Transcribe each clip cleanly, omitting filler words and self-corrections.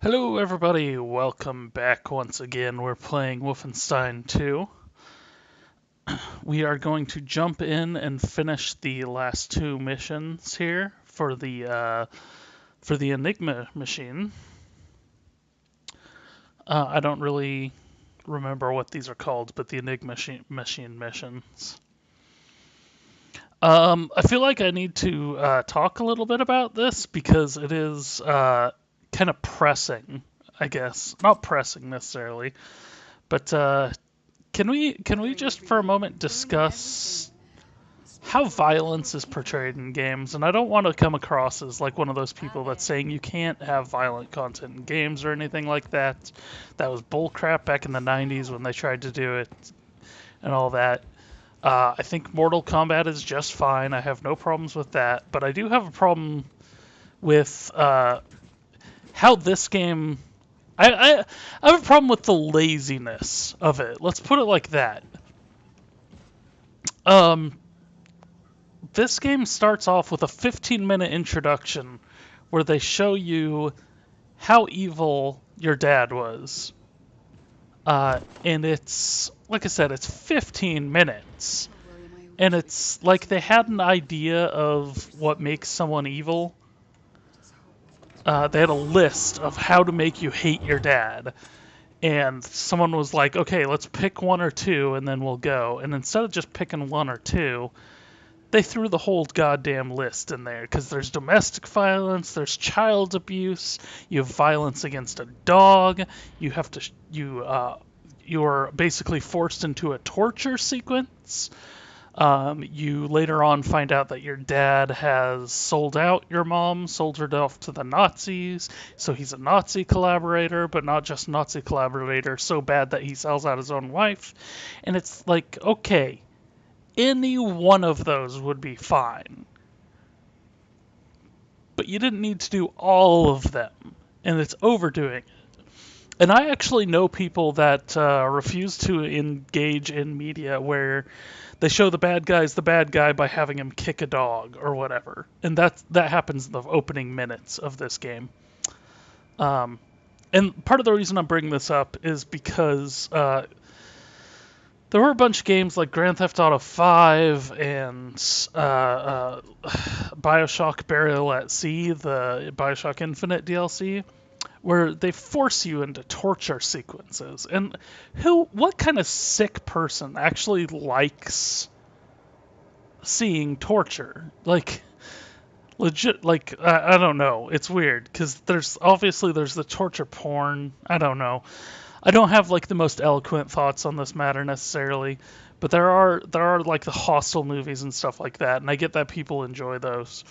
Hello everybody, welcome back once again. We're playing Wolfenstein II. We are going to jump in and finish the last two missions here for the Enigma machine. I don't really remember what these are called, but the Enigma machine missions. I feel like I need to talk a little bit about this because it is kind of pressing, I guess. Not pressing necessarily, but can we just for a moment discuss how violence is portrayed in games? And I don't want to come across as like one of those people that's saying you can't have violent content in games or anything like that. That was bullcrap back in the 90s when they tried to do it and all that. I think Mortal Kombat is just fine. I have no problems with that. But I do have a problem with how this game... I have a problem with the laziness of it. Let's put it like that. This game starts off with a 15-minute introduction where they show you how evil your dad was. And it's, like I said, it's 15 minutes. And it's like they had an idea of what makes someone evil. They had a list of how to make you hate your dad. And someone was like, okay, let's pick one or two and then we'll go. And instead of just picking one or two, they threw the whole goddamn list in there. Because there's domestic violence, there's child abuse, you have violence against a dog, you have to, you're basically forced into a torture sequence. You later on find out that your dad has sold out your mom, sold her off to the Nazis, so he's a Nazi collaborator, but not just Nazi collaborator, so bad that he sells out his own wife. And it's like, okay, any one of those would be fine. But you didn't need to do all of them, and it's overdoing it. And I actually know people that refuse to engage in media where they show the bad guy's the bad guy by having him kick a dog or whatever. And that happens in the opening minutes of this game. And part of the reason I'm bringing this up is because there were a bunch of games like Grand Theft Auto 5 and Bioshock Burial at Sea, the Bioshock Infinite DLC, where they force you into torture sequences. And what kind of sick person actually likes seeing torture? Like, legit, like, I don't know. It's weird, because there's the torture porn. I don't know. I don't have, like, the most eloquent thoughts on this matter, necessarily. But there are like, the Hostel movies and stuff like that, and I get that people enjoy those.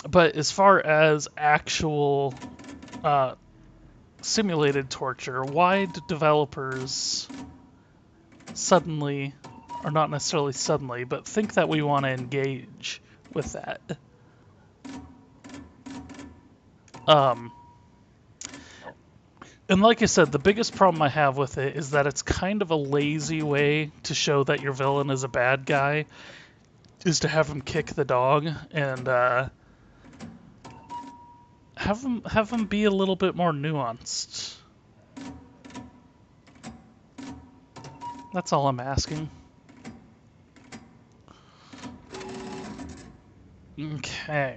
But as far as actual simulated torture, why do developers suddenly, or not necessarily suddenly, but think that we want to engage with that? And like I said, the biggest problem I have with it is that it's kind of a lazy way to show that your villain is a bad guy, is to have him kick the dog, and have them be a little bit more nuanced. That's all I'm asking. Okay.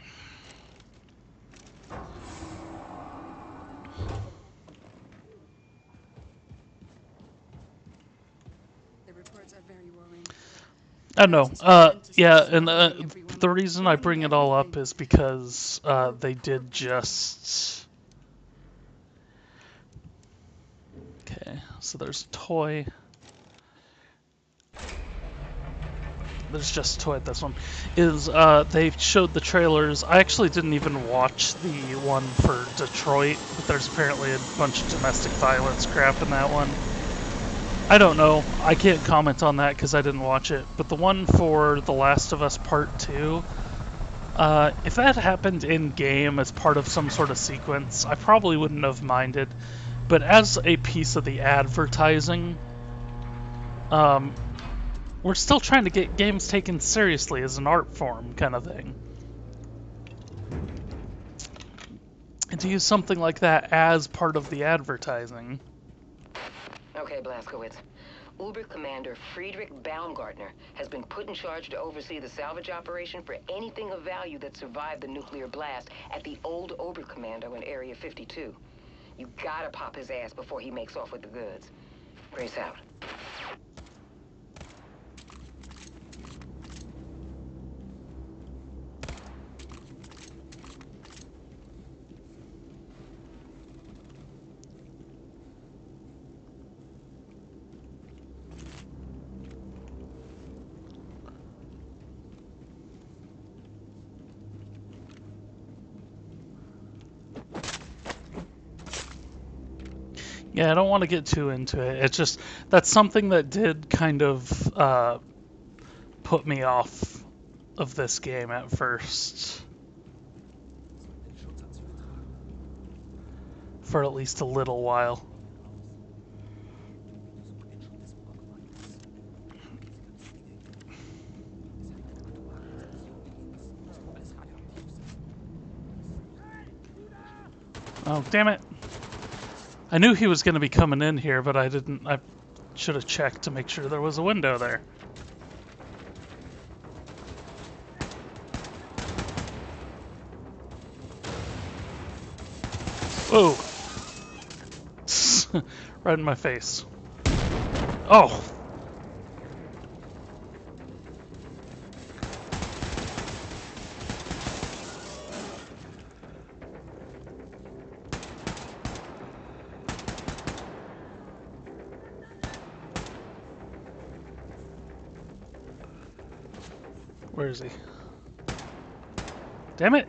The reports are very worrying. I know. Yeah, and the reason I bring it all up is because they did just... Okay, so there's a toy. There's just a toy at this one. They showed the trailers. I actually didn't even watch the one for Detroit, but there's apparently a bunch of domestic violence crap in that one. I don't know. I can't comment on that because I didn't watch it. But the one for The Last of Us Part 2, if that happened in-game as part of some sort of sequence, I probably wouldn't have minded. But as a piece of the advertising, we're still trying to get games taken seriously as an art form kind of thing. and to use something like that as part of the advertising. Okay, Blazkowicz. Uber Commander Friedrich Baumgartner has been put in charge to oversee the salvage operation for anything of value that survived the nuclear blast at the old Oberkommando in Area 52. You gotta pop his ass before he makes off with the goods. Grace out. Yeah, I don't want to get too into it. It's just that's something that did kind of put me off of this game at first for at least a little while. Oh, damn it. I knew he was going to be coming in here, but I didn't. I should have checked to make sure there was a window there. Whoa. Right in my face. Oh. Where is he? Damn it.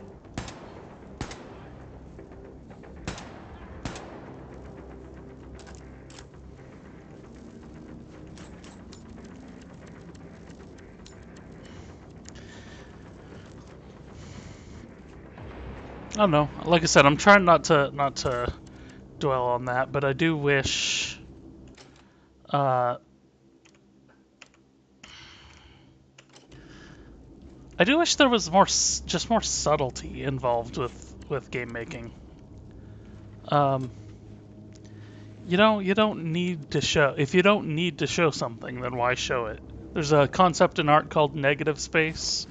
I don't know. Like I said, I'm trying not to dwell on that, but I do wish uh I do wish there was just more subtlety involved with game making. Um you don't need to show if you don't need to show something, then why show it? There's a concept in art called negative space.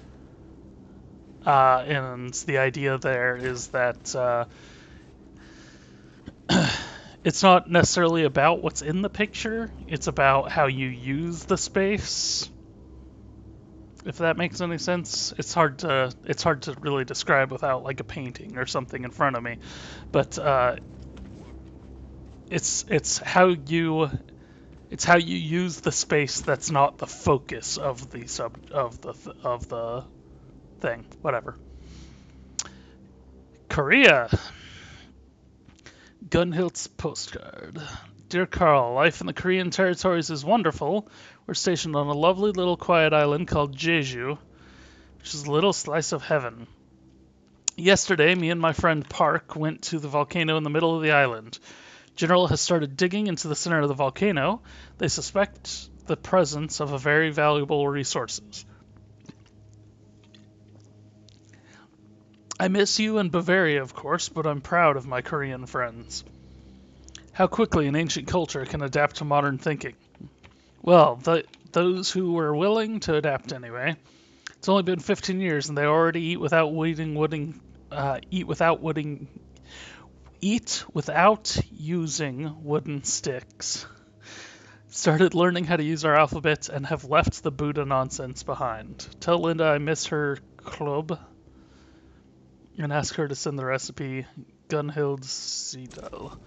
And the idea there is that it's not necessarily about what's in the picture, it's about how you use the space. If that makes any sense. It's hard to really describe without like a painting or something in front of me. But it's how you use the space that's not the focus of the of the thing. Whatever. Korea. Gunhild's postcard. Dear Carl, life in the Korean territories is wonderful. We're stationed on a lovely little quiet island called Jeju, which is a little slice of heaven. Yesterday, me and my friend Park went to the volcano in the middle of the island. General has started digging into the center of the volcano. They suspect the presence of a very valuable resources. I miss you and Bavaria, of course, but I'm proud of my Korean friends. How quickly an ancient culture can adapt to modern thinking. Well, those who were willing to adapt anyway. It's only been 15 years, and they already eat without using wooden sticks. Started learning how to use our alphabet and have left the Buddha nonsense behind. Tell Linda I miss her club and ask her to send the recipe Gunhild Seedal.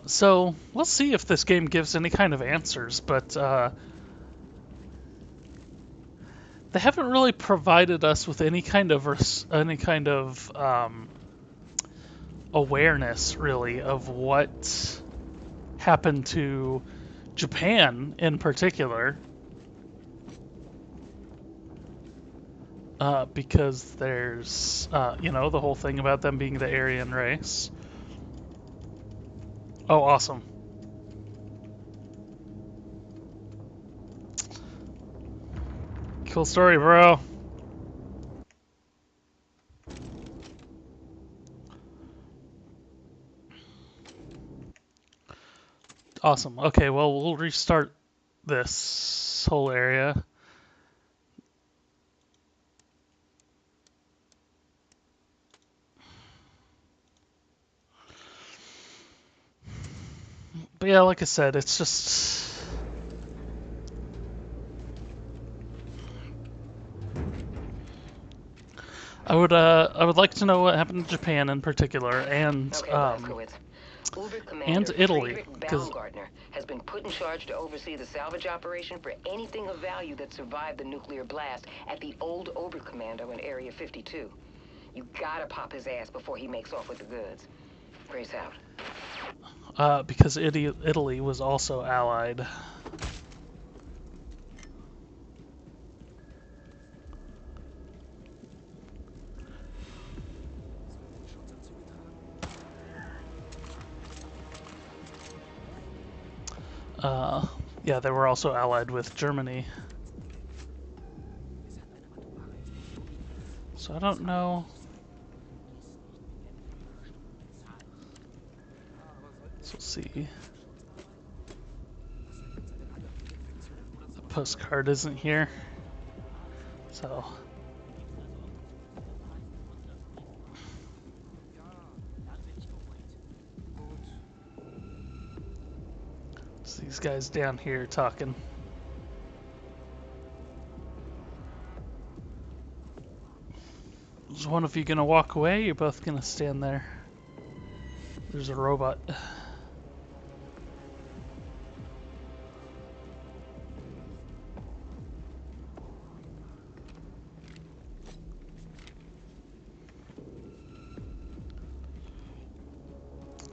So we'll see if this game gives any kind of answers, but they haven't really provided us with any kind of awareness, really, of what happened to Japan in particular, because there's the whole thing about them being the Aryan race. Oh, awesome. Cool story, bro. Awesome. Okay, well, we'll restart this whole area. But yeah, like I said, it's just... I would like to know what happened to Japan in particular, Okay, Blazkowicz. Uber and Commander Italy, Friedrich because Baumgartner has been put in charge to oversee the salvage operation for anything of value that survived the nuclear blast at the old Oberkommando in Area 52. You gotta pop his ass before he makes off with the goods. Grace out. because Italy was also allied. Yeah, they were also allied with Germany. So I don't know. So we'll see. The postcard isn't here. So it's these guys down here talking. Is one of you gonna walk away? You're both gonna stand there. There's a robot.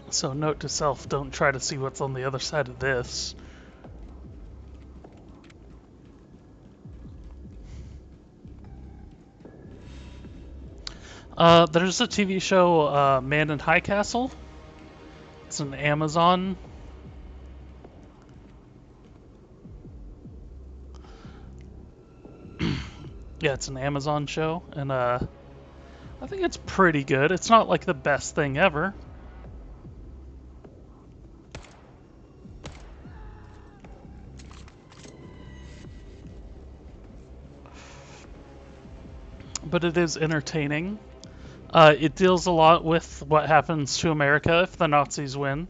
So note to self, don't try to see what's on the other side of this. There's a TV show, Man in High Castle. It's an Amazon. Yeah, it's an Amazon show, and I think it's pretty good. It's not like the best thing ever. But it is entertaining. It deals a lot with what happens to America if the Nazis win.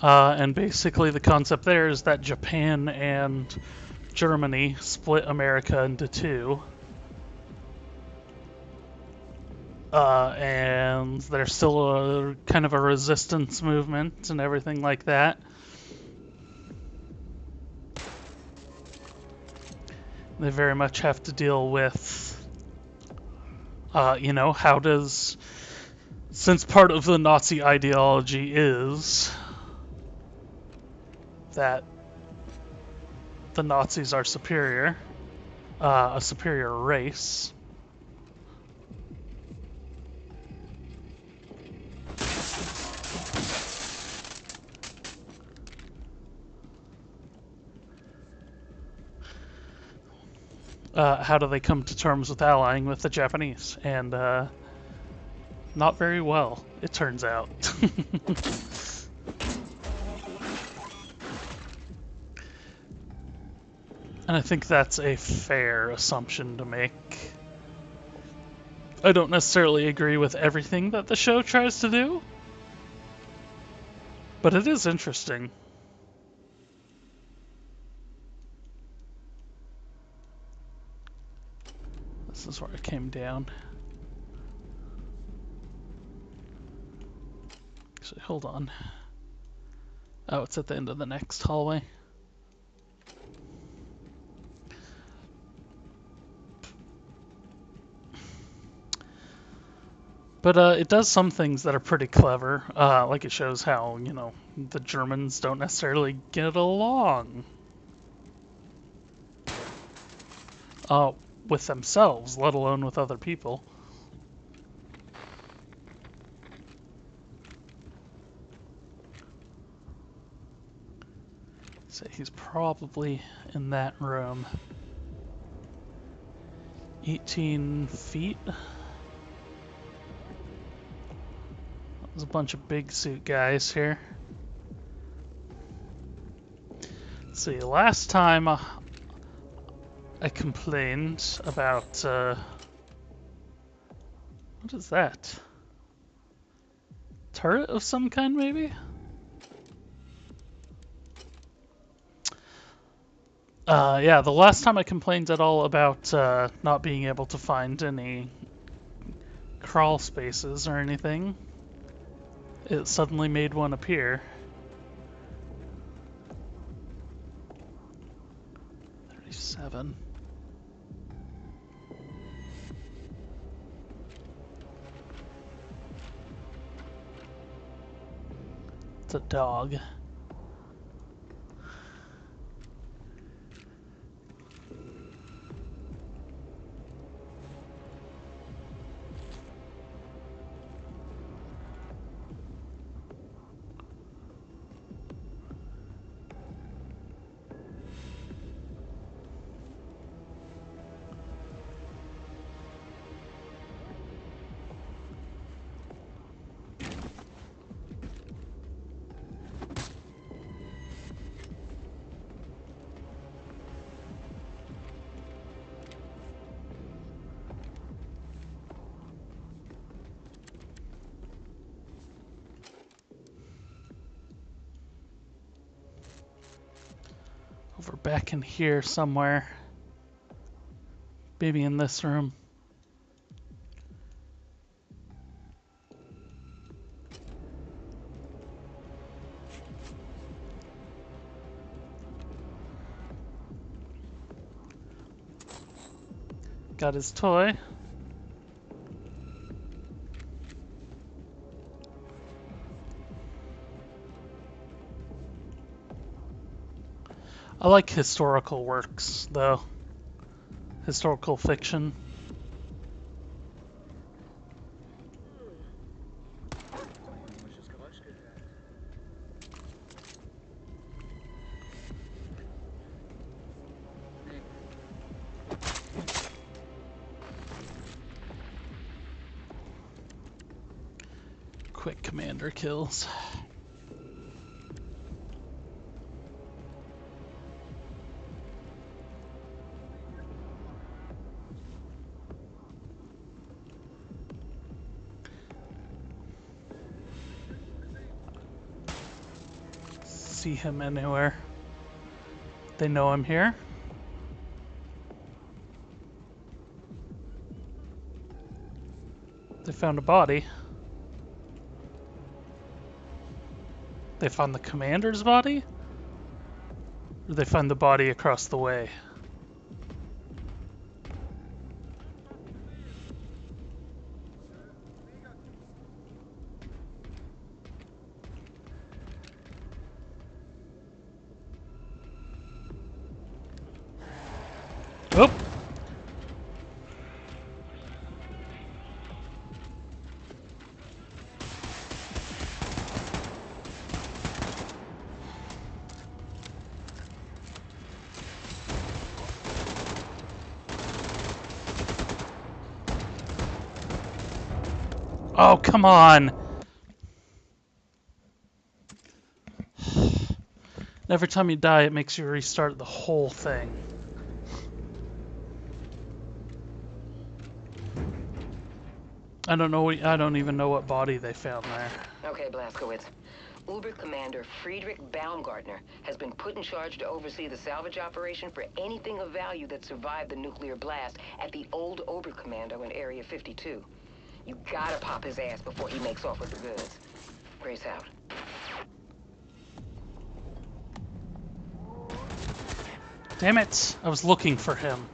And basically the concept there is that Japan and Germany split America into two. And there's still a kind of a resistance movement and everything like that. They very much have to deal with, how does, since part of the Nazi ideology is that the Nazis are superior, a superior race. How do they come to terms with allying with the Japanese? And not very well, it turns out. And I think that's a fair assumption to make. I don't necessarily agree with everything that the show tries to do, but it is interesting. This is where I came down. Actually, hold on. Oh, it's at the end of the next hallway. But it does some things that are pretty clever. Like it shows how, the Germans don't necessarily get along. With themselves, let alone with other people. So he's probably in that room. 18 feet. There's a bunch of big suit guys here. Let's see, last time I complained about, what is that? Turret of some kind, maybe? Yeah, the last time I complained at all about not being able to find any crawl spaces or anything, it suddenly made one appear. 37. It's a dog. Over back in here somewhere. Maybe in this room. Got his toy. I like historical works, though. Historical fiction. Quick commander kills. See him anywhere. They know I'm here. They found a body. They found the commander's body? Or they found the body across the way? Oh! Oh, come on! Every time you die, it makes you restart the whole thing. I don't even know what body they found there. Okay, Blazkowicz. Uber Commander Friedrich Baumgartner has been put in charge to oversee the salvage operation for anything of value that survived the nuclear blast at the old Oberkommando in Area 52. You gotta pop his ass before he makes off with the goods. Grace out. Damn it! I was looking for him.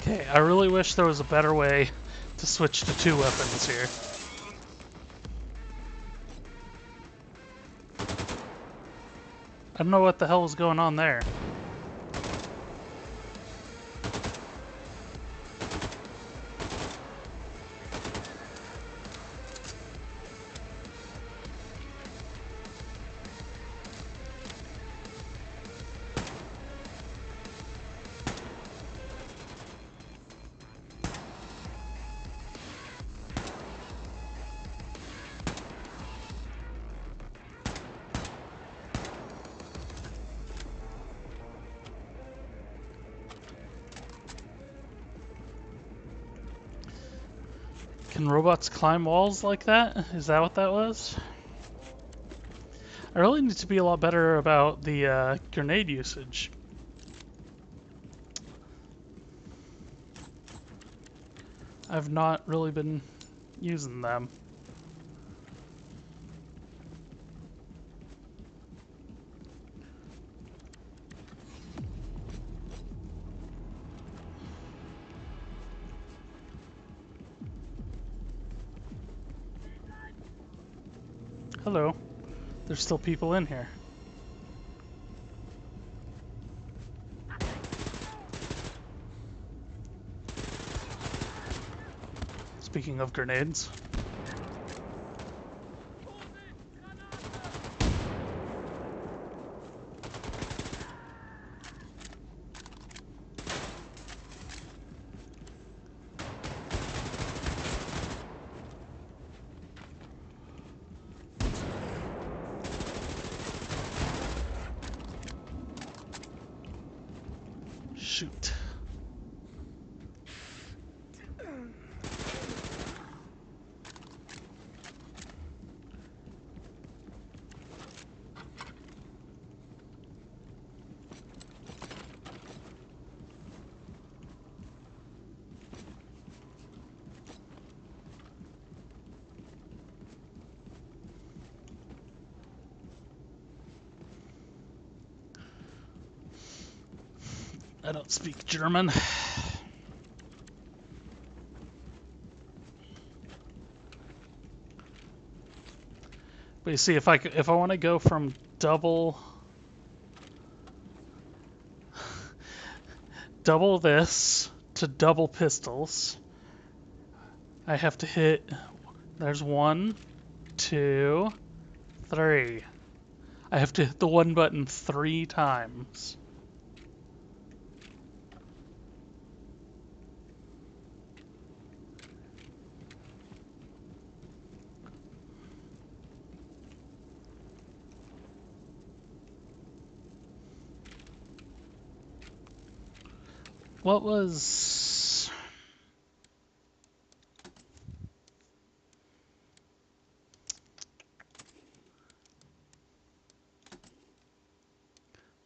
Okay, I really wish there was a better way to switch to 2 weapons here. I don't know what the hell was going on there. Can robots climb walls like that? Is that what that was? I really need to be a lot better about the grenade usage. I've not really been using them. Hello. There's still people in here. Speaking of grenades. Shoot. I don't speak German. But you see, if I want to go from double this to double pistols, I have to hit. There's 1, 2, 3. I have to hit the one button 3 times. What was...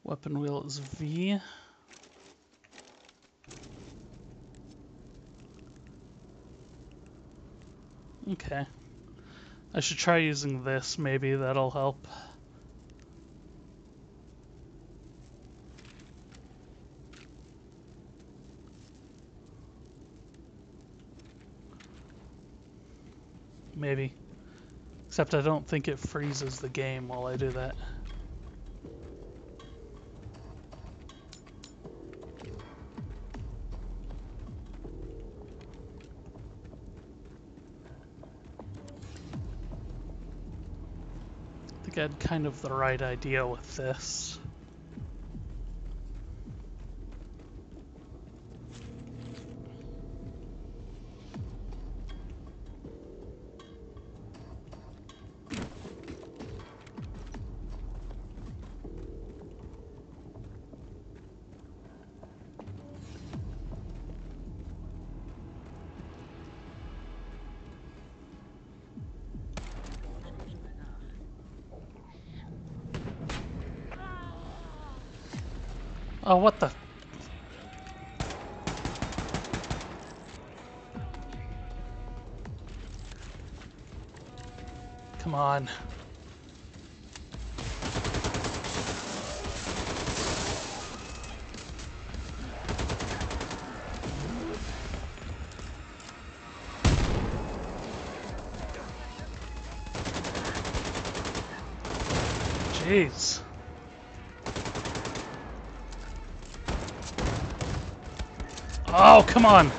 Weapon wheel is V. Okay. I should try using this, maybe that'll help. Maybe. Except I don't think it freezes the game while I do that. I think I had kind of the right idea with this. Oh, what the... Come on. Jeez. Oh, come on.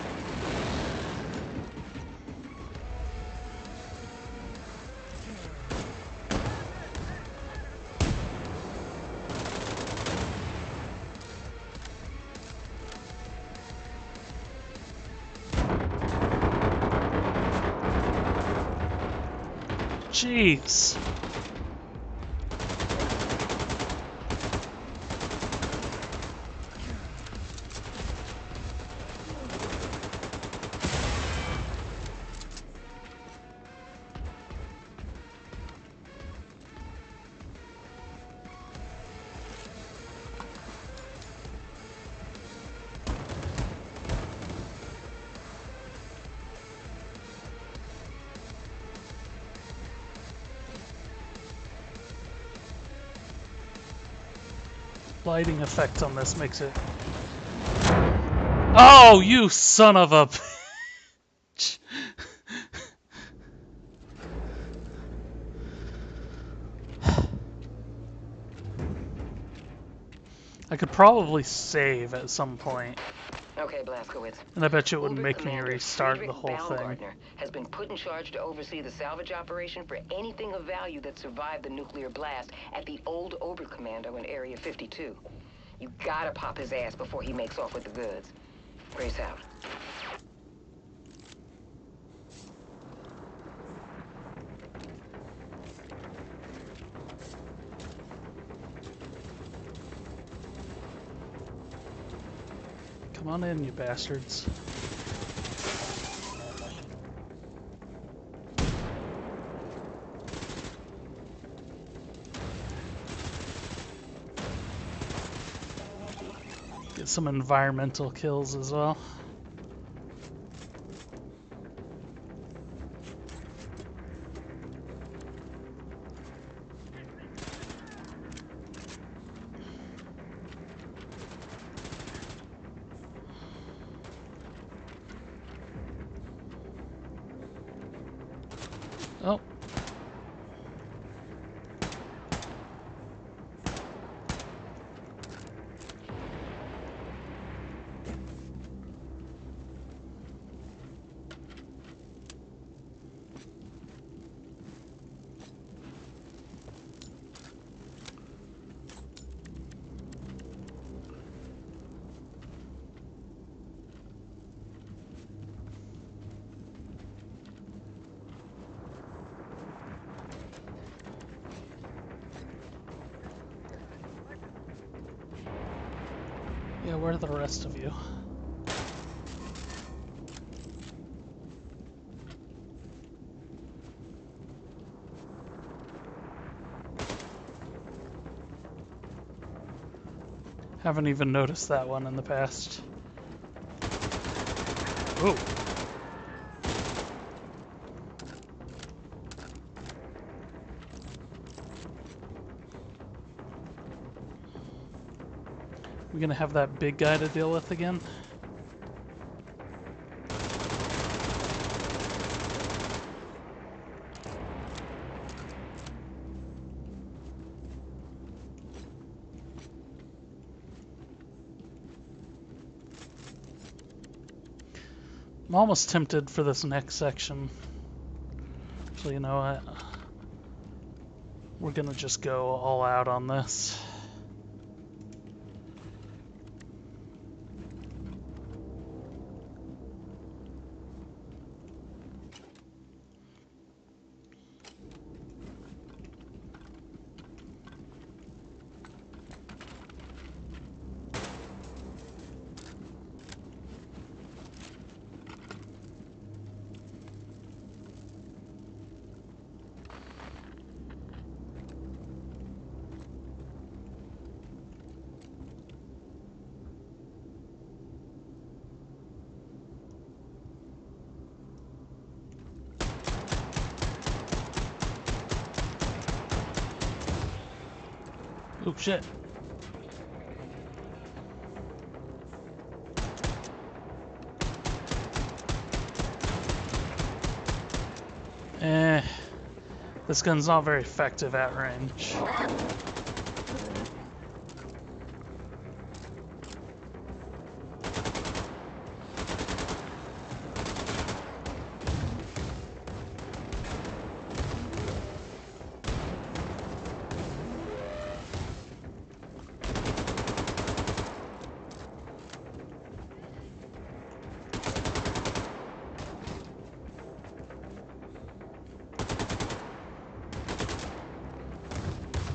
Jeez. lighting effect on this makes it... Oh, you son of a bitch! I could probably save at some point. Okay, Blazkowicz. And I bet you it wouldn't Uber make me Commander restart the Friedrich whole thing. Baumgartner has been put in charge to oversee the salvage operation for anything of value that survived the nuclear blast at the old Oberkommando in Area 52. You gotta pop his ass before he makes off with the goods. Grace out. Come on in, you bastards. Get some environmental kills as well. Oh. Yeah, where are the rest of you? Haven't even noticed that one in the past. Ooh. We gonna have that big guy to deal with again? I'm almost tempted for this next section. So you know what? We're gonna just go all out on this. Oh shit. This gun's not very effective at range.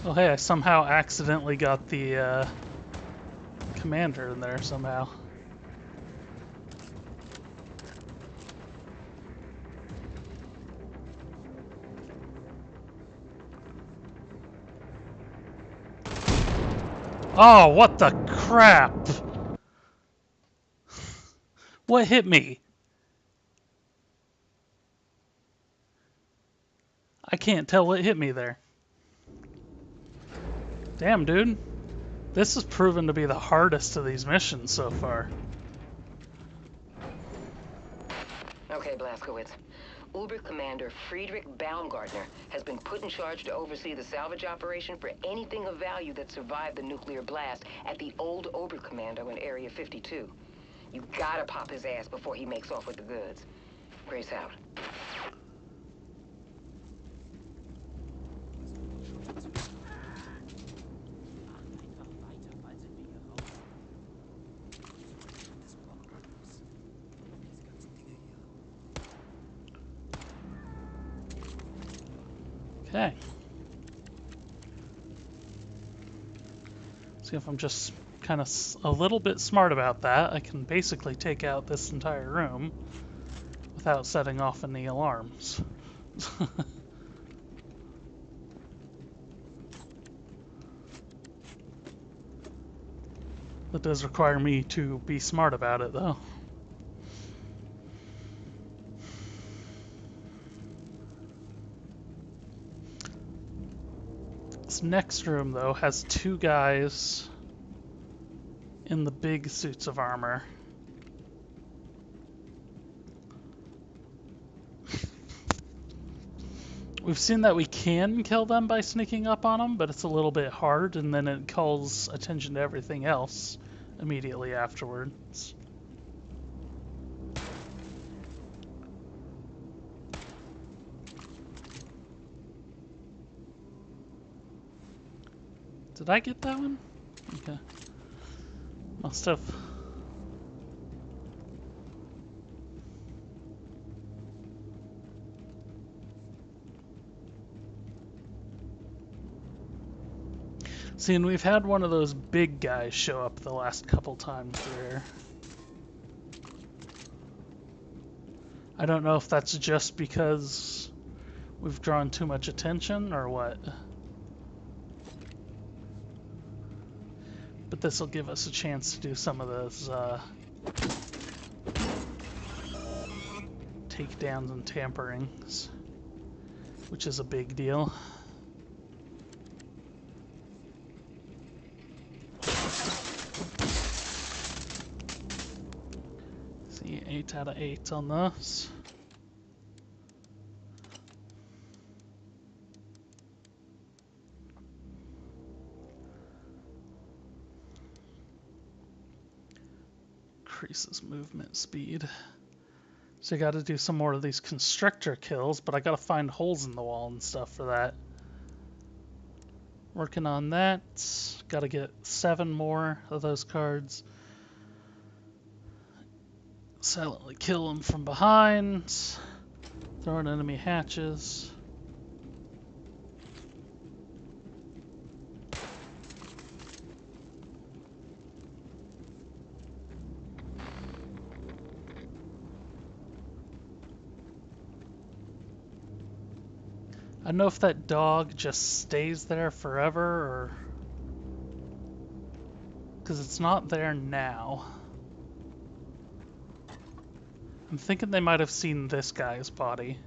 Oh hey, I somehow accidentally got the commander in there somehow. Oh, what the crap! What hit me? I can't tell what hit me there. Damn, dude. This has proven to be the hardest of these missions so far. Okay, Blazkowicz. Uber Commander Friedrich Baumgartner has been put in charge to oversee the salvage operation for anything of value that survived the nuclear blast at the old Oberkommando in Area 52. You gotta pop his ass before he makes off with the goods. Grace out. Okay. See if I'm just kind of a little bit smart about that. I can basically take out this entire room without setting off any alarms. That does require me to be smart about it, though. This next room, though, has two guys in the big suits of armor. We've seen that we can kill them by sneaking up on them, but it's a little bit hard, and then it calls attention to everything else immediately afterwards. Did I get that one? Okay. Must have. See, and we've had one of those big guys show up the last couple times there. I don't know if that's just because we've drawn too much attention or what. But this will give us a chance to do some of those takedowns and tamperings, which is a big deal. See, 8 out of 8 on this. Increases movement speed. So I gotta do some more of these constrictor kills, but I gotta find holes in the wall and stuff for that. Working on that. Gotta get 7 more of those cards. Silently kill them from behind. Throw in enemy hatches. I don't know if that dog just stays there forever or... because it's not there now. I'm thinking they might have seen this guy's body.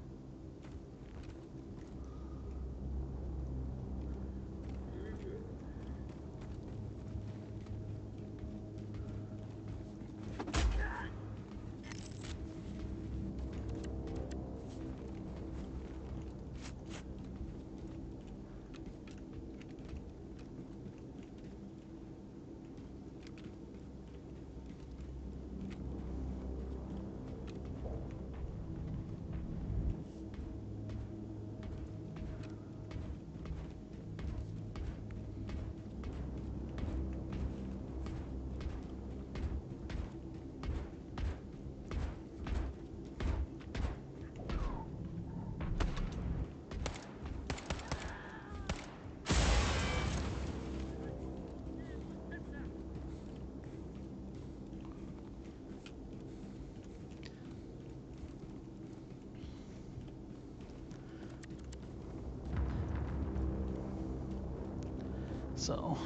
So,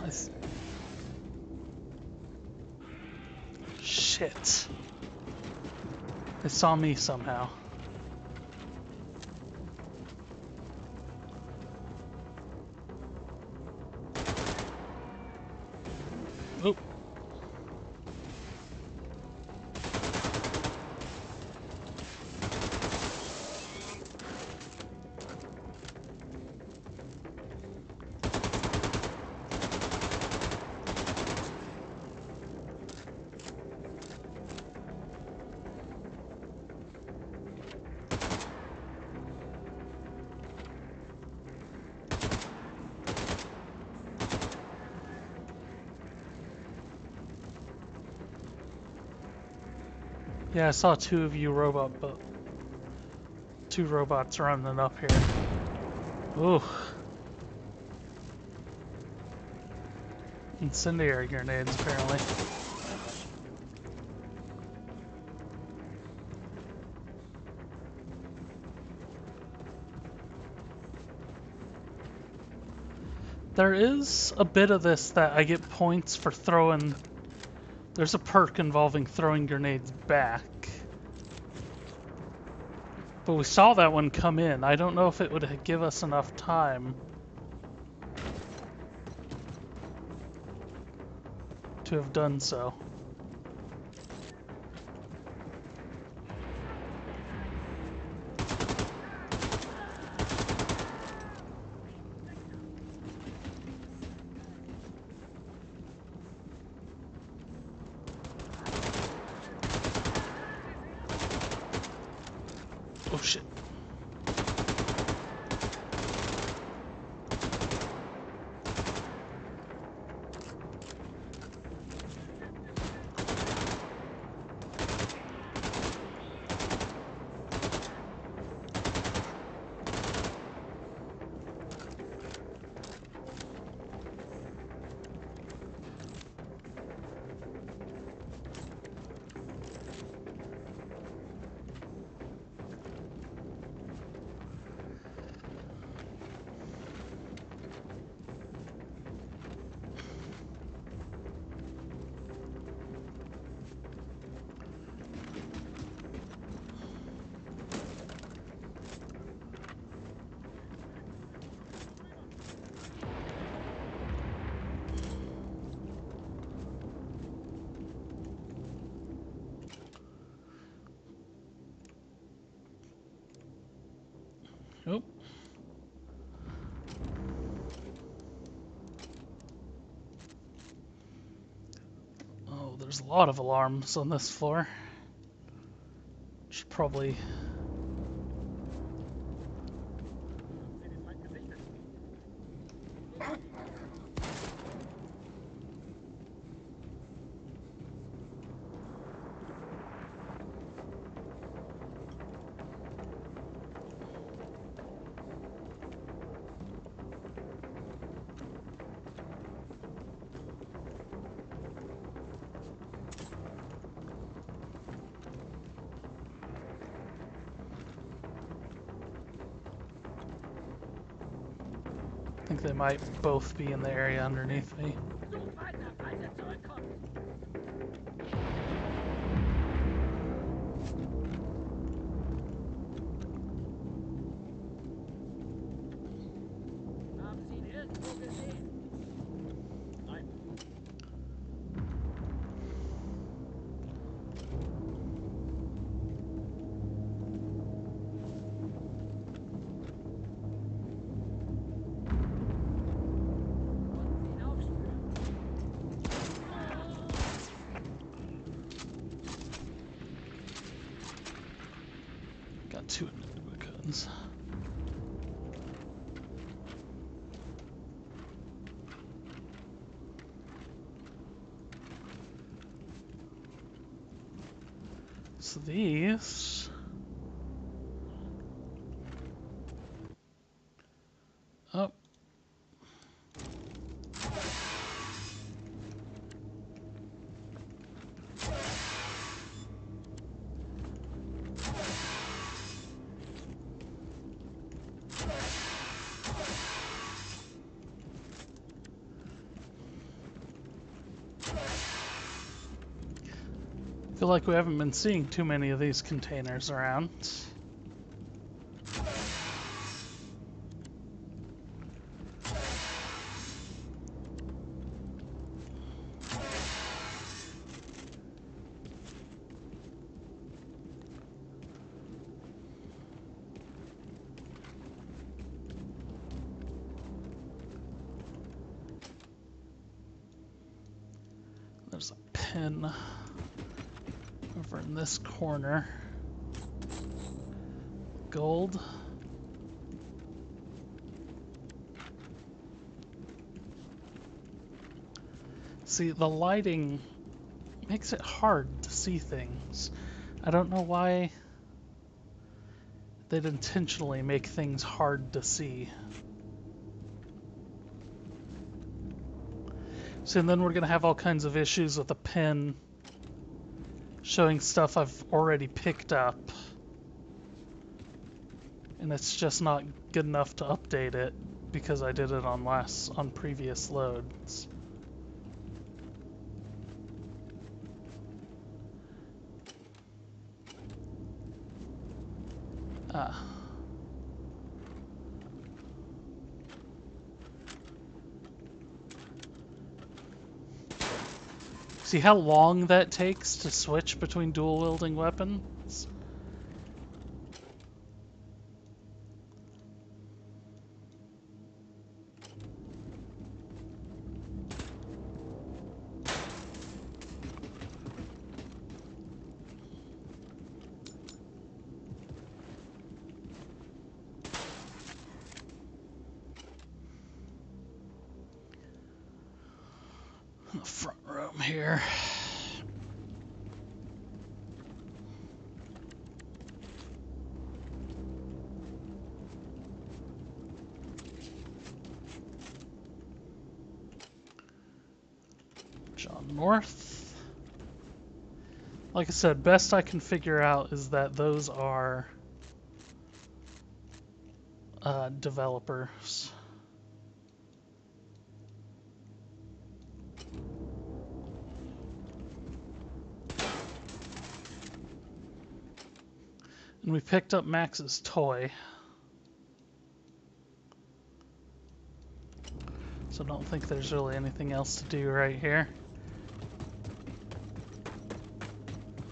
shit. They saw me somehow. Yeah, I saw two robots running up here. Ooh. Incendiary grenades, apparently. There is a bit of this that I get points for throwing. There's a perk involving throwing grenades back. But we saw that one come in. I don't know if it would give us enough time to have done so. Oh shit. Oh. Oh, there's a lot of alarms on this floor. Should probably. I think they might both be in the area underneath me. Got two guns. So these. Oh. Feel like we haven't been seeing too many of these containers around. There's a pin over in this corner. Gold. See, the lighting makes it hard to see things. I don't know why they'd intentionally make things hard to see. So and then we're gonna have all kinds of issues with the pen showing stuff I've already picked up. And it's just not good enough to update it because I did it on previous loads. Ah. See how long that takes to switch between dual wielding weapons? The front room here. John North. Like I said, best I can figure out is that those are developers. And we picked up Max's toy. So I don't think there's really anything else to do right here.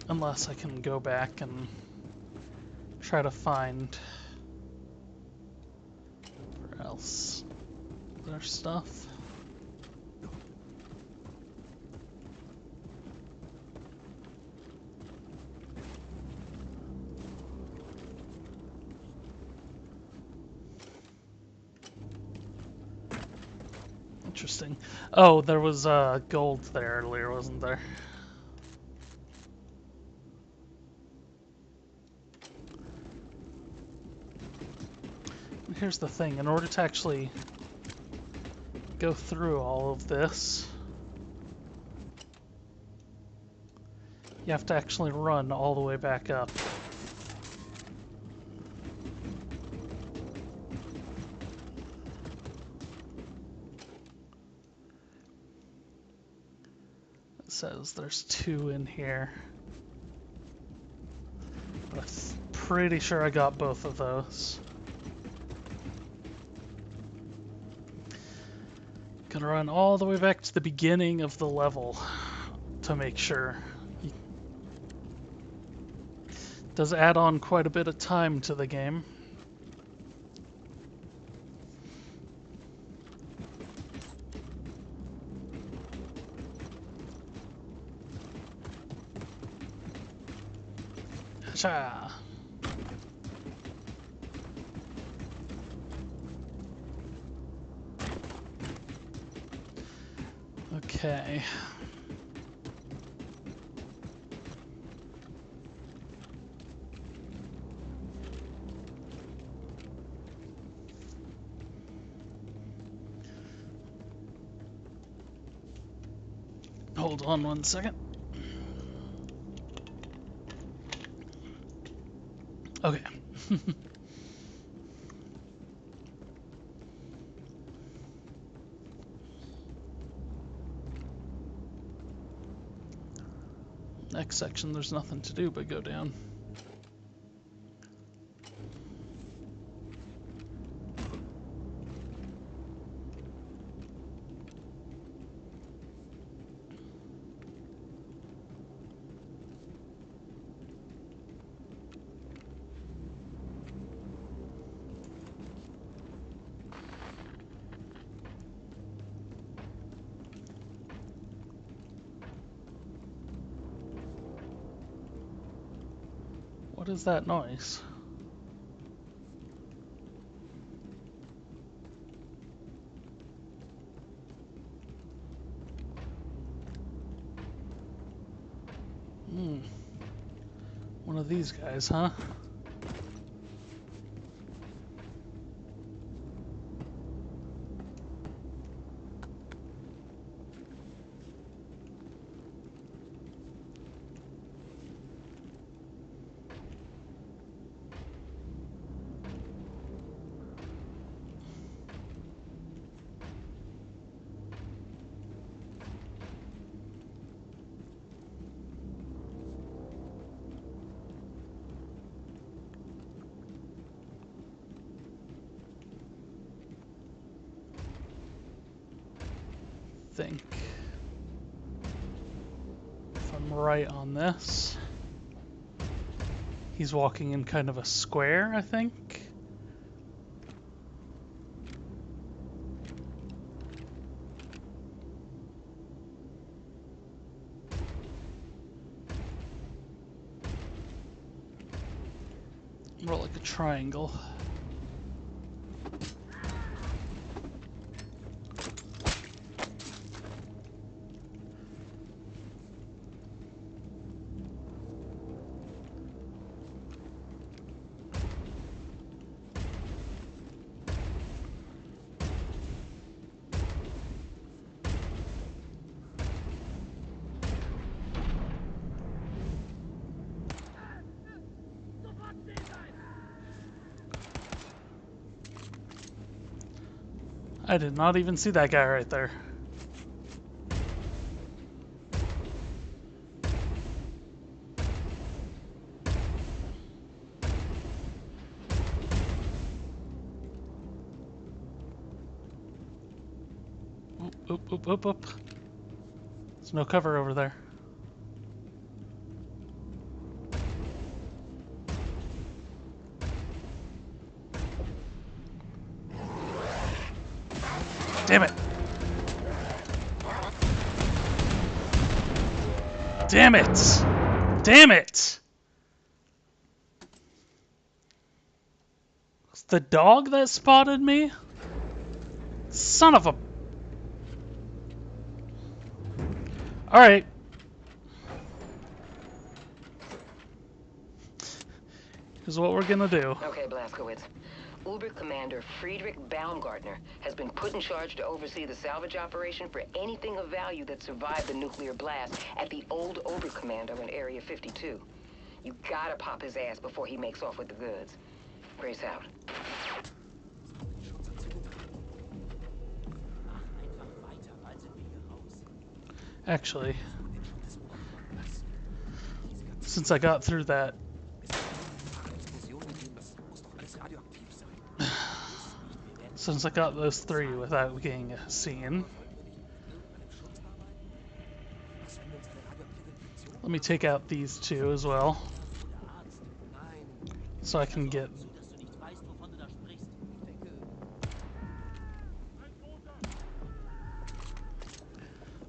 Unless I can go back and try to find where else there's stuff. Interesting. Oh, there was gold there earlier, wasn't there? Here's the thing, in order to actually go through all of this, you have to actually run all the way back up. It says there's 2 in here. But I'm pretty sure I got both of those. Gonna run all the way back to the beginning of the level to make sure. It does add on quite a bit of time to the game. Cha. Okay. Hold on one second. Okay. Next section, there's nothing to do but go down. What is that noise? One of these guys, huh? Think if I'm right on this, he's walking in kind of a square, I think. More like a triangle. I did not even see that guy right there. Oop, oop, oop, oop, oop. There's no cover over there. Damn it! Damn it! Damn it! It's the dog that spotted me? Son of a... Alright. Here's what we're gonna do. Okay, Blazkowicz. Uber Commander Friedrich Baumgartner has been put in charge to oversee the salvage operation for anything of value that survived the nuclear blast at the old Oberkommando in Area 52. You gotta pop his ass before he makes off with the goods. Grace out. Actually, since I got through that... Since I got those three without getting seen, let me take out these two as well, so I can get...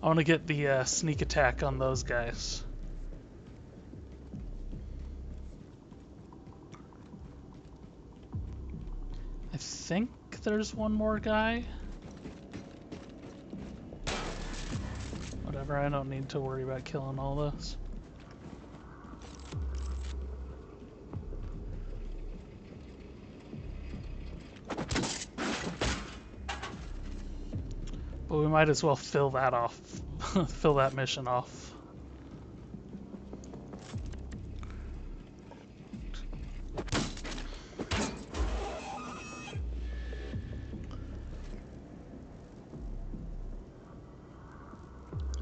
I want to get the sneak attack on those guys. I think there's one more guy. Whatever, I don't need to worry about killing all this. But we might as well fill that off. Fill that mission off.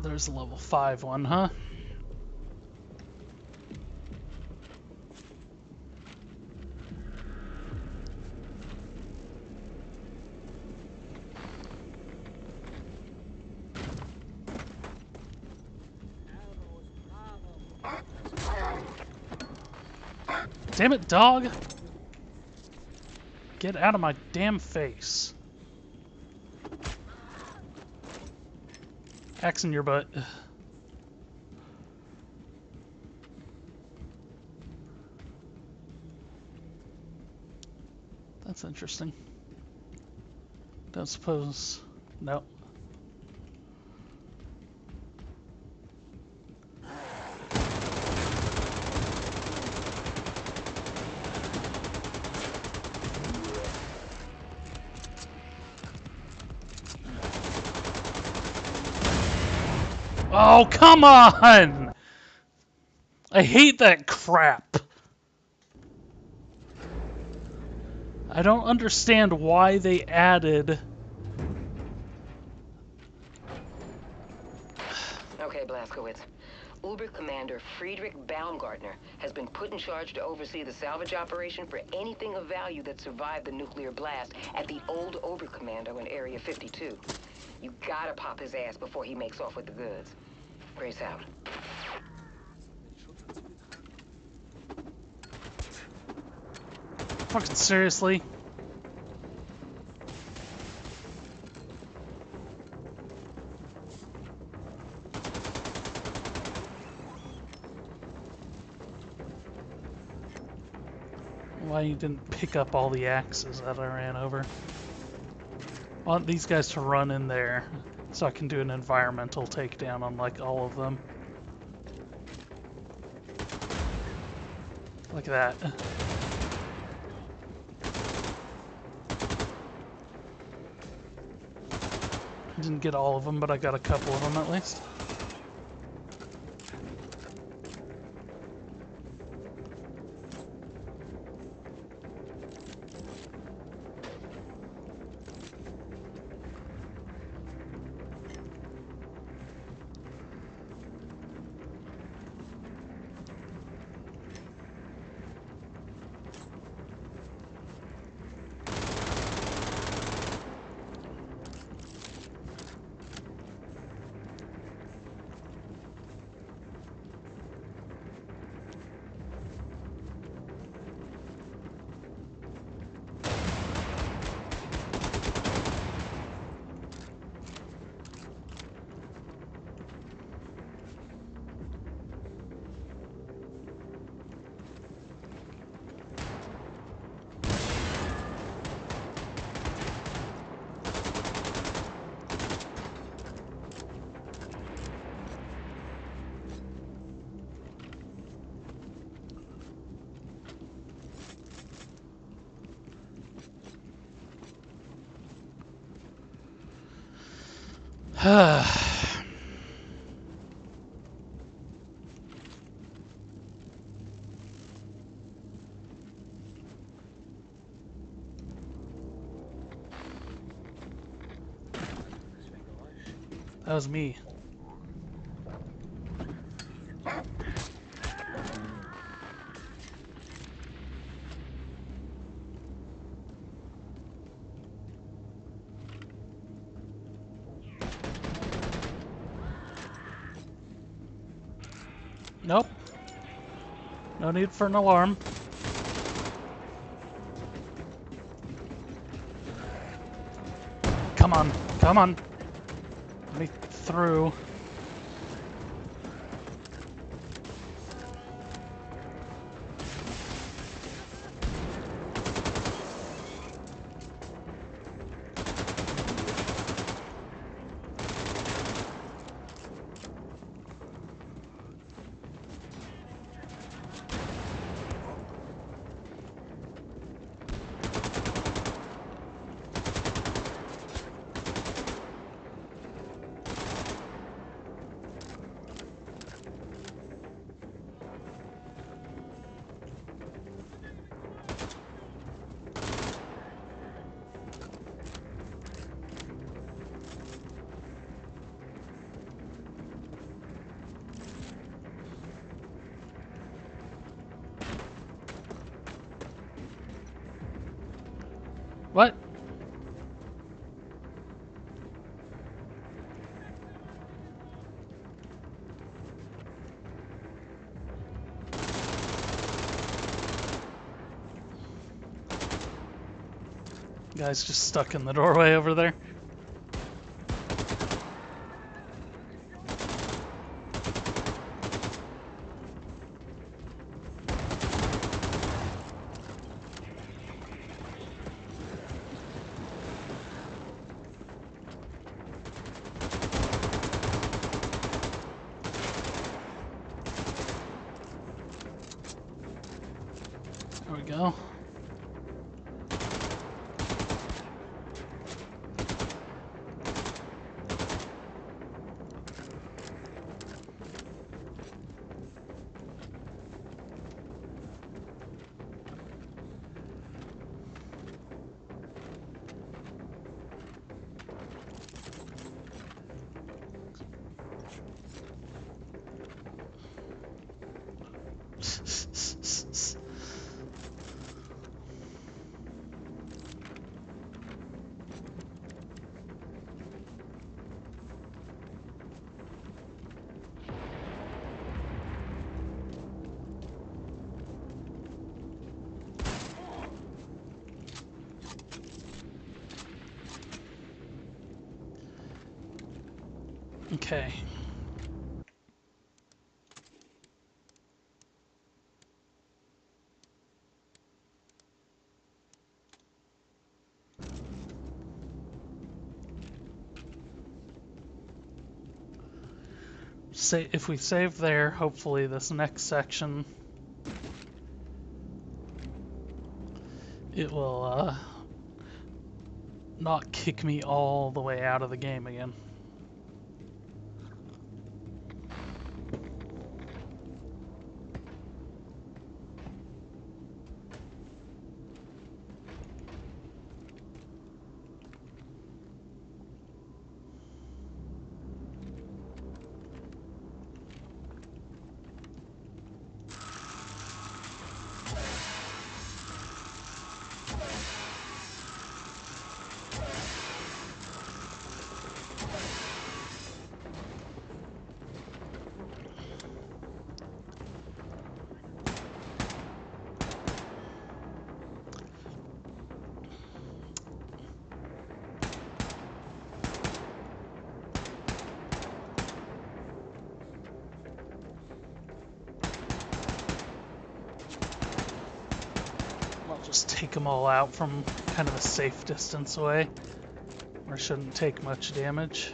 There's a level 5 one, huh? Damn it, dog! Get out of my damn face. Axe in your butt. That's interesting. Don't suppose... Nope. Oh, come on! I hate that crap. I don't understand why they added... Okay, Blazkowicz. Uber Commander Friedrich Baumgartner has been put in charge to oversee the salvage operation for anything of value that survived the nuclear blast at the old Oberkommando in Area 52. You gotta pop his ass before he makes off with the goods. Grace out. Fucking seriously? Why you didn't pick up all the axes that I ran over? I want these guys to run in there so I can do an environmental takedown on like all of them. Like that. Didn't get all of them, but I got a couple of them at least. That was me. Nope. No need for an alarm. Come on, come on. Let me through. What? Guy's just stuck in the doorway over there. There we go. Okay. Say if we save there, hopefully this next section it will not kick me all the way out of the game again. I'll just take them all out from kind of a safe distance away, where it shouldn't take much damage.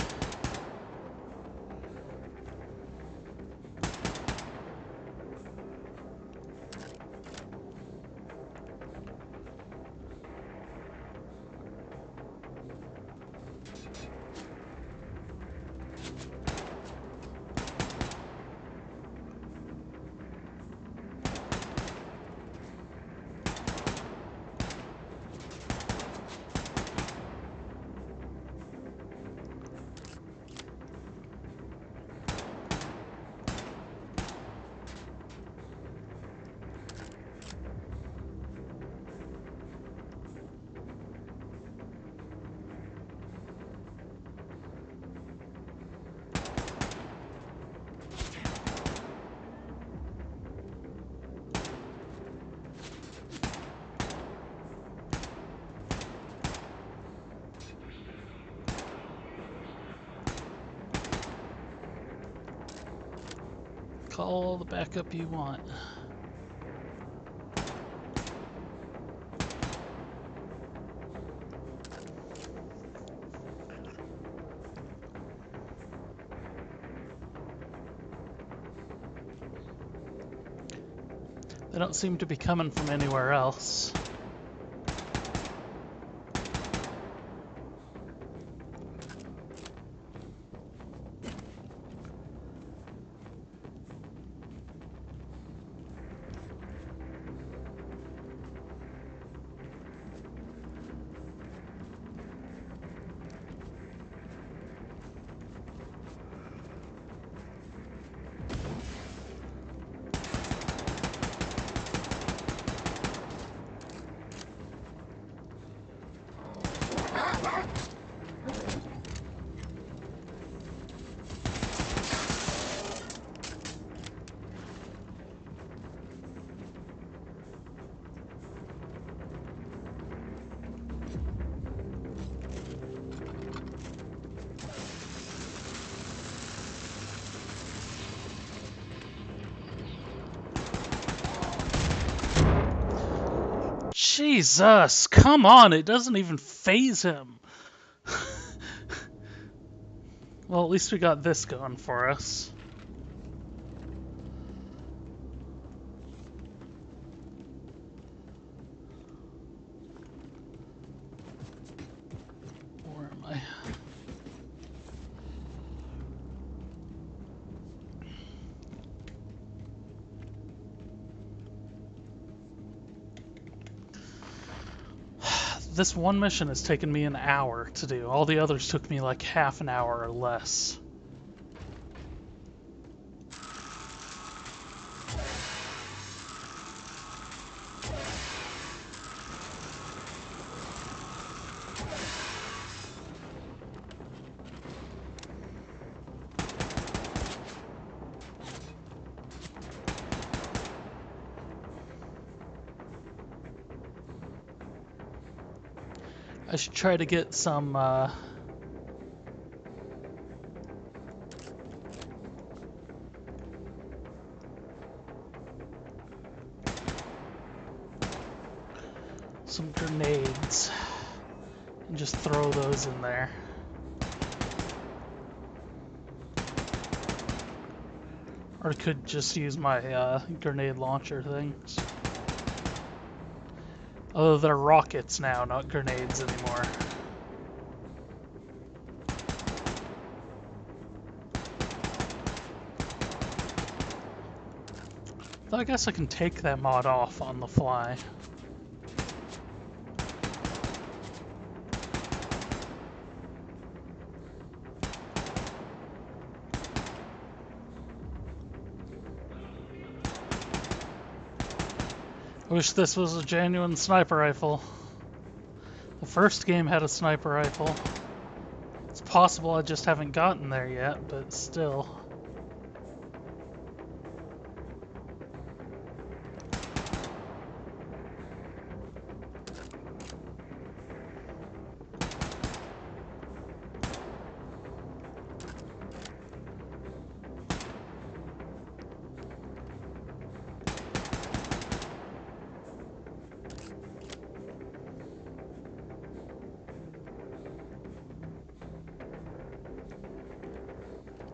Call the backup you want. They don't seem to be coming from anywhere else. Jesus, come on, it doesn't even phase him. Well, at least we got this going for us. Where am I? This one mission has taken me an hour to do. All the others took me like half an hour or less. I should try to get some some grenades and just throw those in there. Or I could just use my grenade launcher things. Although they're rockets now, not grenades anymore. Though I guess I can take that mod off on the fly. I wish this was a genuine sniper rifle. The first game had a sniper rifle. It's possible I just haven't gotten there yet, but still.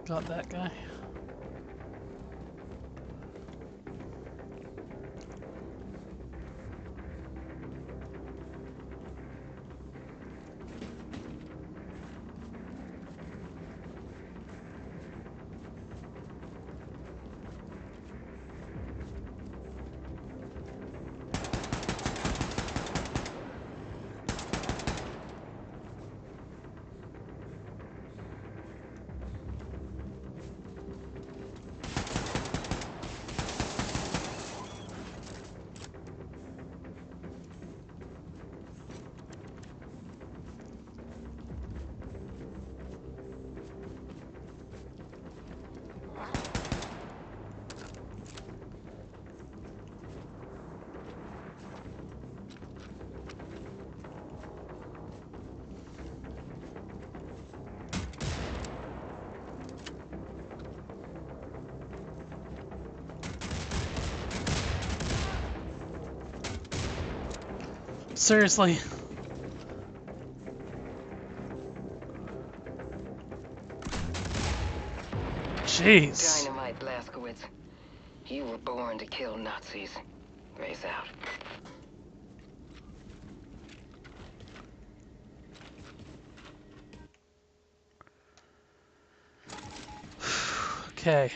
Got that guy. Seriously. Jeez. Dynamite, Blazkowicz. You were born to kill Nazis. Race out. Okay.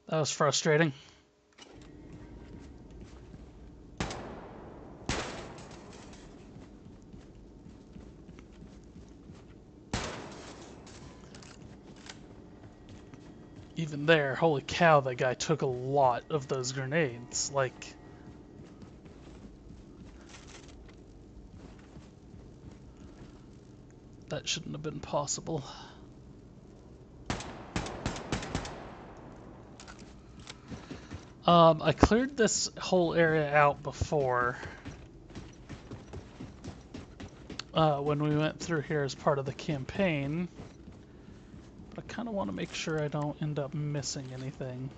That was frustrating. Even there, holy cow, that guy took a lot of those grenades. Like, that shouldn't have been possible. I cleared this whole area out before when we went through here as part of the campaign. But I kind of want to make sure I don't end up missing anything.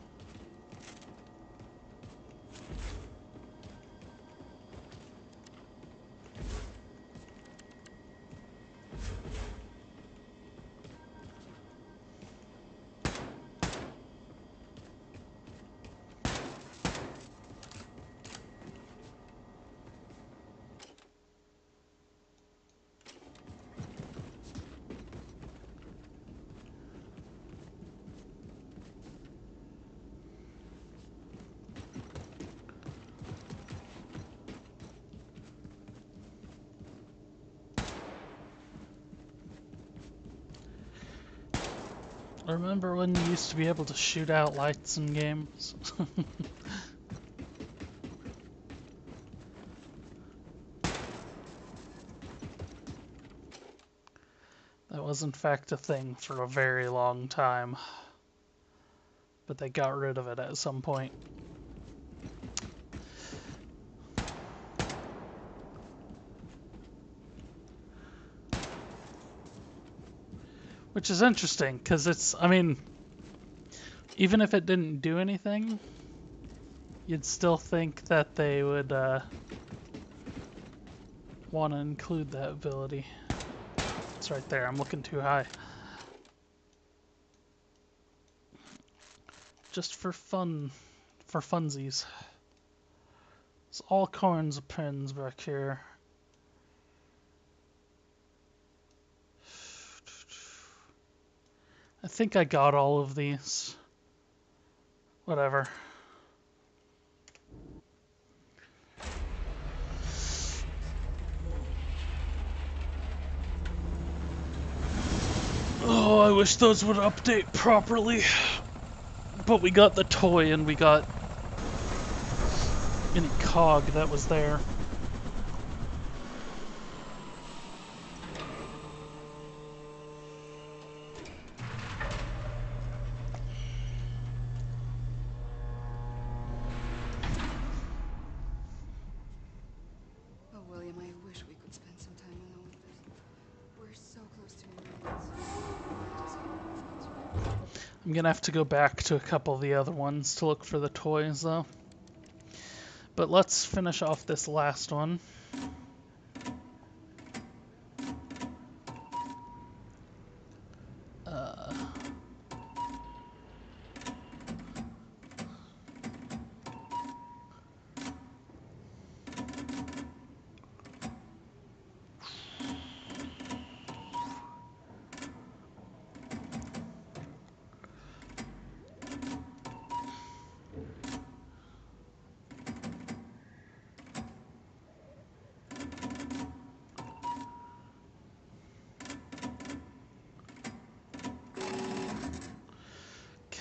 Remember when you used to be able to shoot out lights in games? That was in fact a thing for a very long time. But they got rid of it at some point. Which is interesting, because it's, I mean, even if it didn't do anything, you'd still think that they would want to include that ability. It's right there, I'm looking too high. Just for fun, for funsies. It's all corns of pins back here. I think I got all of these. Whatever. Oh, I wish those would update properly. But we got the toy and we got any cog that was there. Oh, William, I wish we could spend some time alone. We're so close to new lands. I'm gonna have to go back to a couple of the other ones to look for the toys, though. But let's finish off this last one.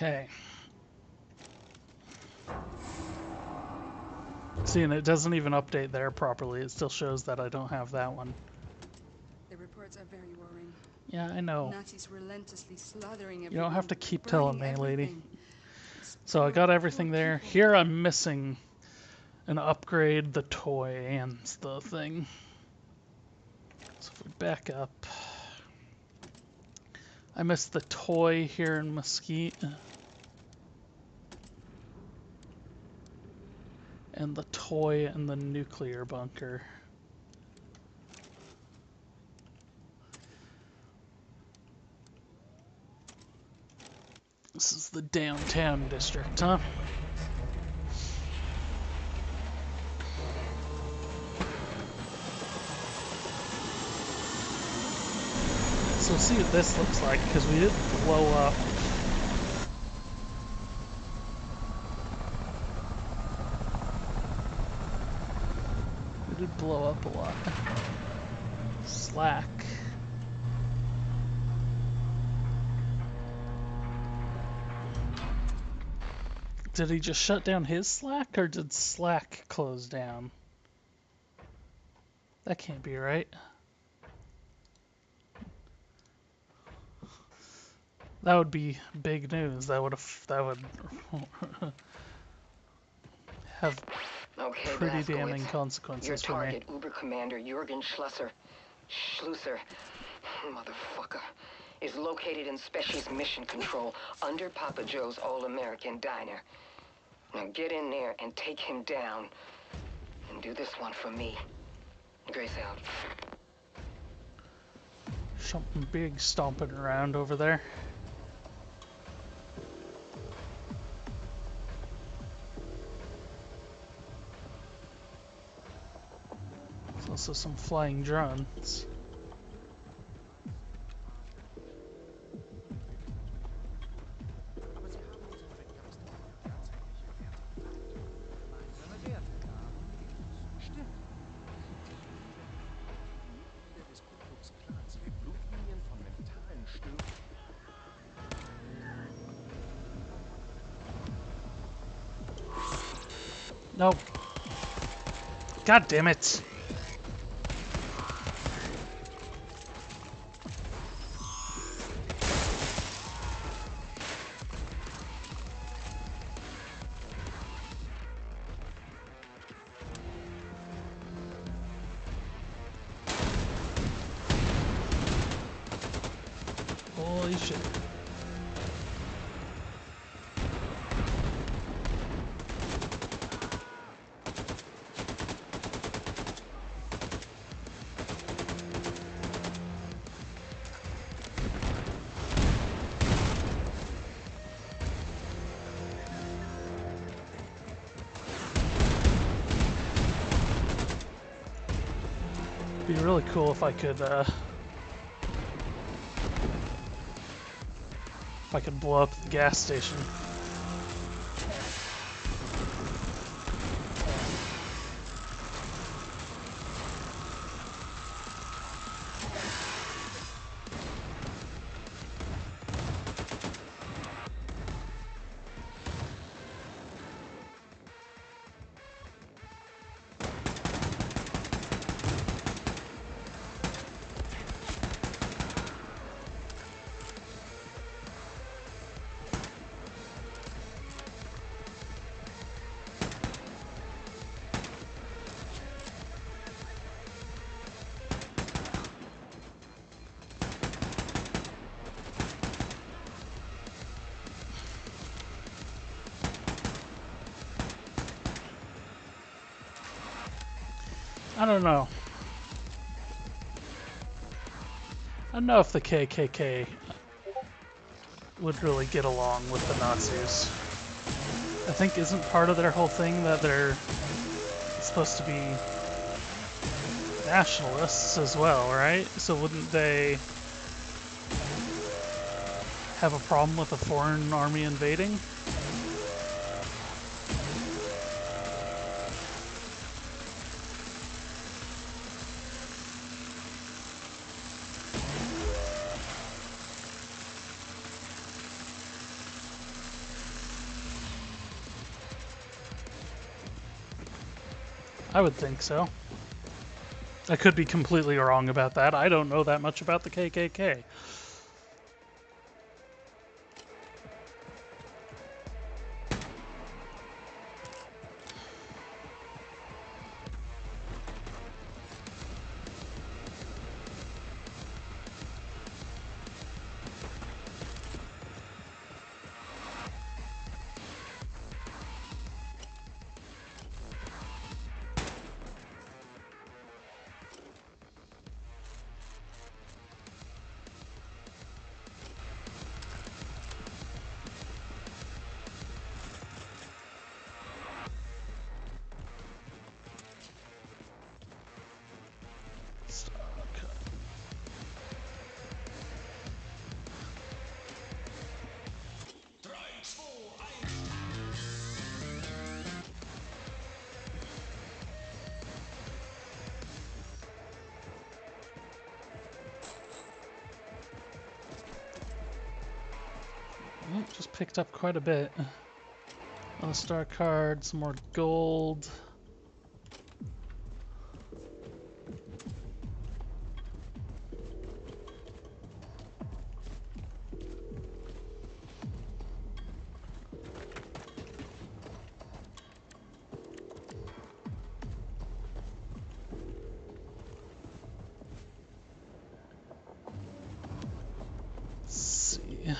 Okay. See, and it doesn't even update there properly. It still shows that I don't have that one. The reports are very worrying. Yeah, I know. Nazis relentlessly slaughtering everyone. You don't have to keep telling me, lady. Everything. So I got everything Poor there. people. Here I'm missing an upgrade, the toy, and the thing. So if we back up, I missed the toy here in Mesquite. And the toy in the nuclear bunker. This is the downtown district, huh? So see what this looks like, because we did blow up. We did blow up a lot. Slack. Did he just shut down his Slack, or did Slack close down? That can't be right. That would be big news. That would have Okay, pretty damning Blazkowicz. consequences Your for me. target, Uber Commander Jurgen Schlusser, motherfucker, is located in Species Mission Control under Papa Joe's All-American Diner. Now get in there and take him down. And do this one for me. Grace out. Something big stomping around over there. There's also some flying drones. No. God damn it. Holy shit. Be really cool if I could blow up the gas station. I don't know. I don't know if the KKK would really get along with the Nazis. I think isn't part of their whole thing that they're supposed to be nationalists as well, right? So wouldn't they have a problem with a foreign army invading? I would think so. I could be completely wrong about that. I don't know that much about the KKK. Just picked up quite a bit. A star card, some more gold.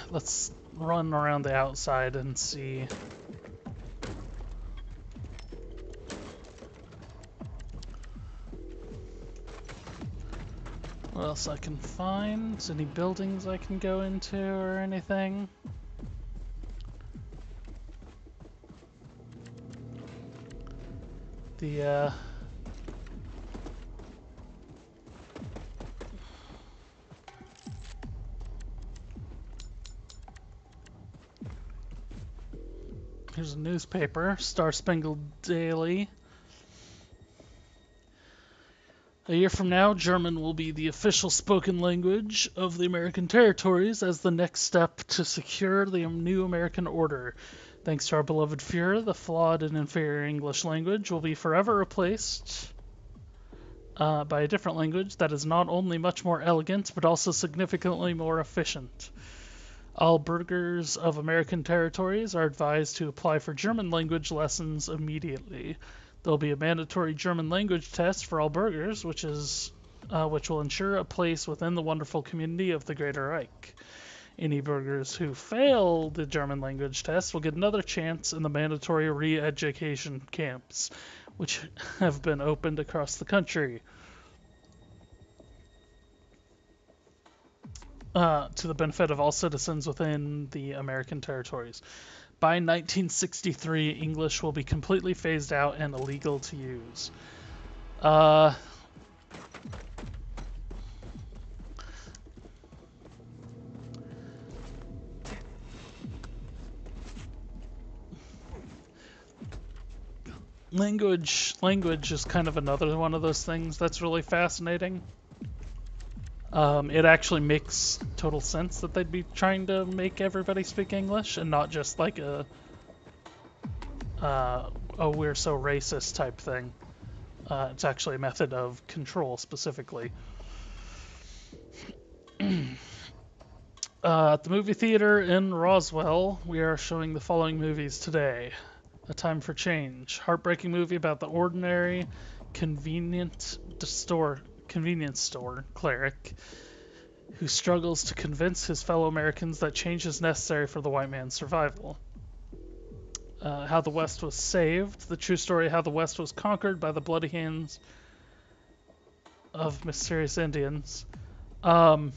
Let's run around the outside and see. What else I can find? Any buildings I can go into or anything? The here's a newspaper, Star Spangled Daily. A year from now, German will be the official spoken language of the American territories as the next step to secure the new American order. Thanks to our beloved Führer, the flawed and inferior English language will be forever replaced by a different language that is not only much more elegant, but also significantly more efficient. All burghers of American territories are advised to apply for German language lessons immediately. There will be a mandatory German language test for all burghers, which will ensure a place within the wonderful community of the Greater Reich. Any burgers who fail the German language test will get another chance in the mandatory re-education camps, which have been opened across the country. To the benefit of all citizens within the American territories. By 1963, English will be completely phased out and illegal to use. Language is kind of another one of those things that's really fascinating. It actually makes total sense that they'd be trying to make everybody speak English and not just like a oh, we're so racist type thing. It's actually a method of control specifically. At the movie theater in Roswell, we are showing the following movies today. A Time for Change, heartbreaking movie about the ordinary convenience store cleric who struggles to convince his fellow Americans that change is necessary for the white man's survival. How the West Was Saved, the true story of how the West was conquered by the bloody hands of mysterious Indians. Are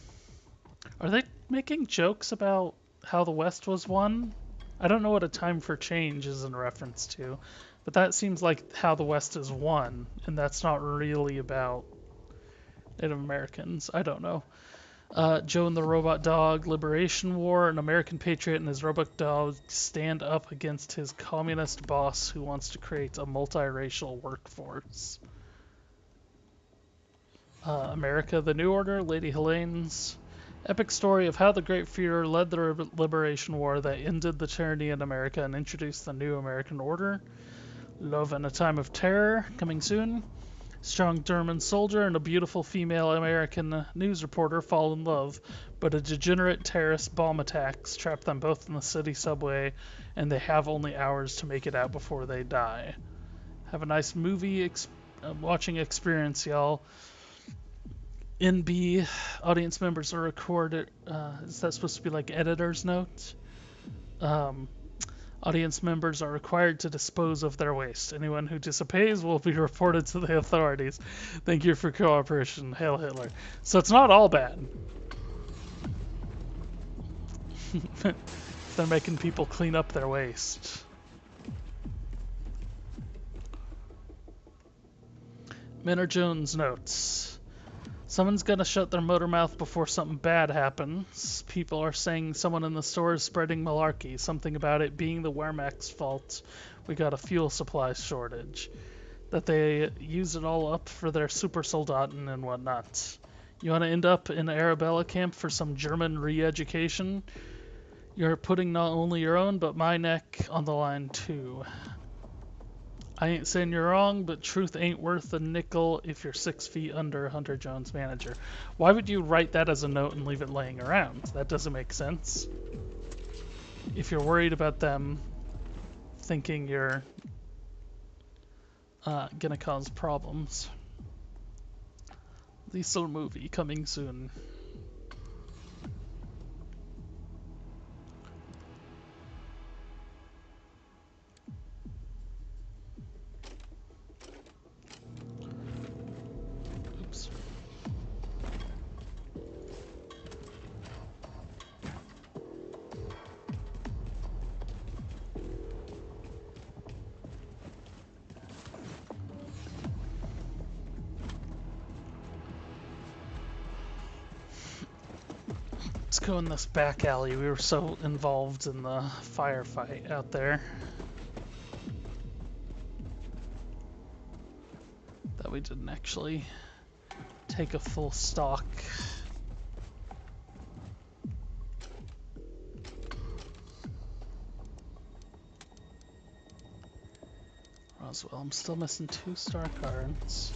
they making jokes about how the West was won? I don't know what A Time for Change is in reference to, but that seems like how the West is won, and that's not really about Native Americans. I don't know. Joe and the Robot Dog, Liberation War, an American patriot and his robot dog stand up against his communist boss who wants to create a multiracial workforce. America, the New Order, Lady Helene's epic story of how the Great Fear led the Liberation War that ended the tyranny in America and introduced the new American order. Love in a Time of Terror, coming soon. Strong German soldier and a beautiful female American news reporter fall in love, but a degenerate terrorist bomb attacks trap them both in the city subway, and they have only hours to make it out before they die. Have a nice movie watching experience, y'all. NB audience members are recorded. Is that supposed to be like editor's notes? Audience members are required to dispose of their waste. Anyone who disobeys will be reported to the authorities. Thank you for cooperation. Hail Hitler. So it's not all bad. They're making people clean up their waste. Minor Jones notes. Someone's gonna shut their motor mouth before something bad happens. People are saying someone in the store is spreading malarkey, something about it being the Wehrmacht's fault. We got a fuel supply shortage. That they use it all up for their super soldaten and whatnot. You want to end up in Arabella camp for some German re-education? You're putting not only your own, but my neck on the line too. I ain't saying you're wrong, but truth ain't worth a nickel if you're 6 feet under Hunter Jones manager. Why would you write that as a note and leave it laying around? That doesn't make sense. If you're worried about them thinking you're gonna cause problems. Lethal movie coming soon. Oops. Let's go in this back alley. We were so involved in the firefight out there that we didn't actually take a full stock. Roswell, I'm still missing 2 star cards.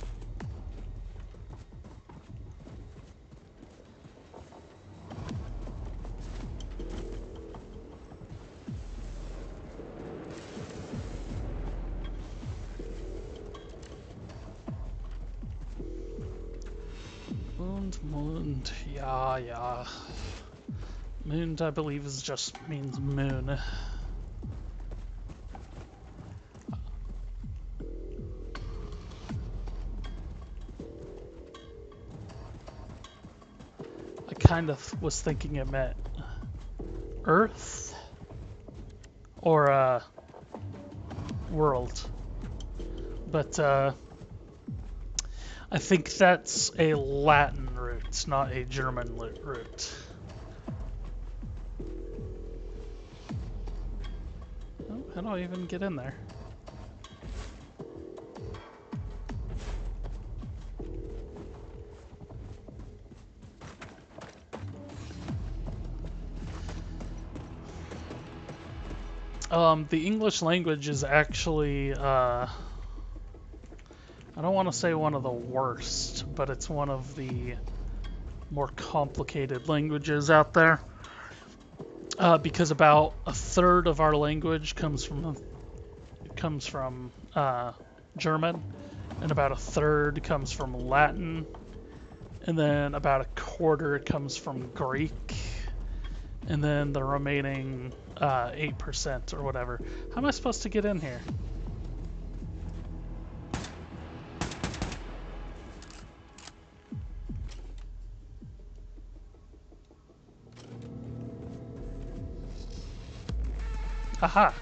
Mund, ja, ja. Moon, I believe, is just means moon. I kind of was thinking it meant Earth or world, but I think that's a Latin root, not a German root. Oh, how do I even get in there? The English language is actually, I don't want to say one of the worst, but it's one of the more complicated languages out there. Because about a third of our language comes from German, and about a third comes from Latin, and then about a quarter comes from Greek, and then the remaining 8% or whatever. How am I supposed to get in here? Aha!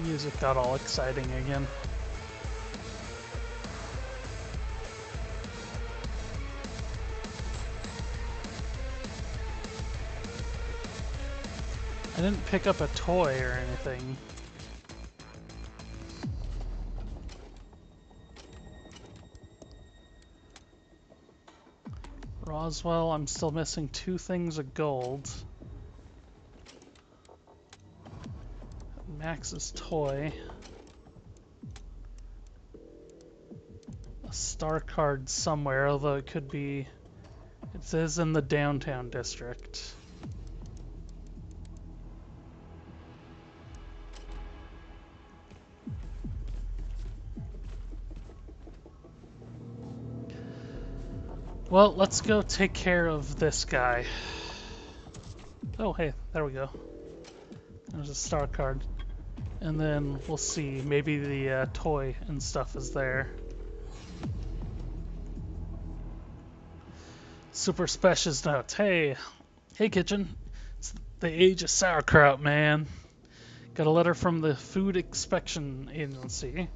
Music got all exciting again. I didn't pick up a toy or anything. Roswell, I'm still missing 2 things of gold. Max's toy. A star card somewhere, although it could be... It says in the downtown district. Well, let's go take care of this guy. Oh, hey, there we go. There's a star card. And then we'll see. Maybe the toy and stuff is there. Super Specials notes. Hey, Kitchen. It's the age of sauerkraut, man. Got a letter from the Food Inspection Agency.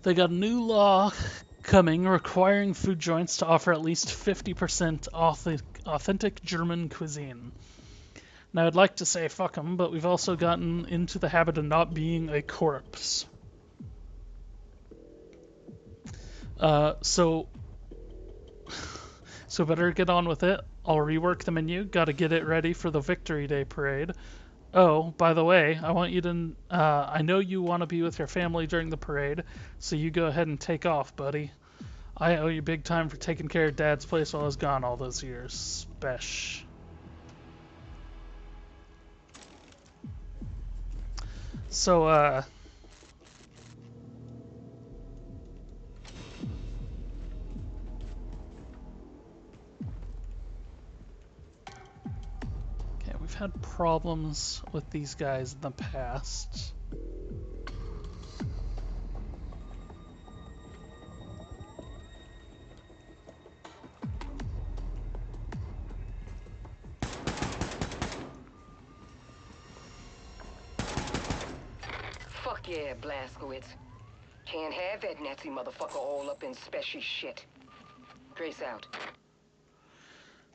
They got a new law coming requiring food joints to offer at least 50% authentic German cuisine. Now, I'd like to say fuck them, but we've also gotten into the habit of not being a corpse. So better get on with it. I'll rework the menu. Gotta get it ready for the Victory Day parade. Oh, by the way, I want you to... I know you want to be with your family during the parade, so you go ahead and take off, buddy. I owe you big time for taking care of Dad's place while I was gone all those years. Besh. So, okay, we've had problems with these guys in the past. Fuck yeah, Blazkowicz. Can't have that Nazi motherfucker all up in special shit. Grace out.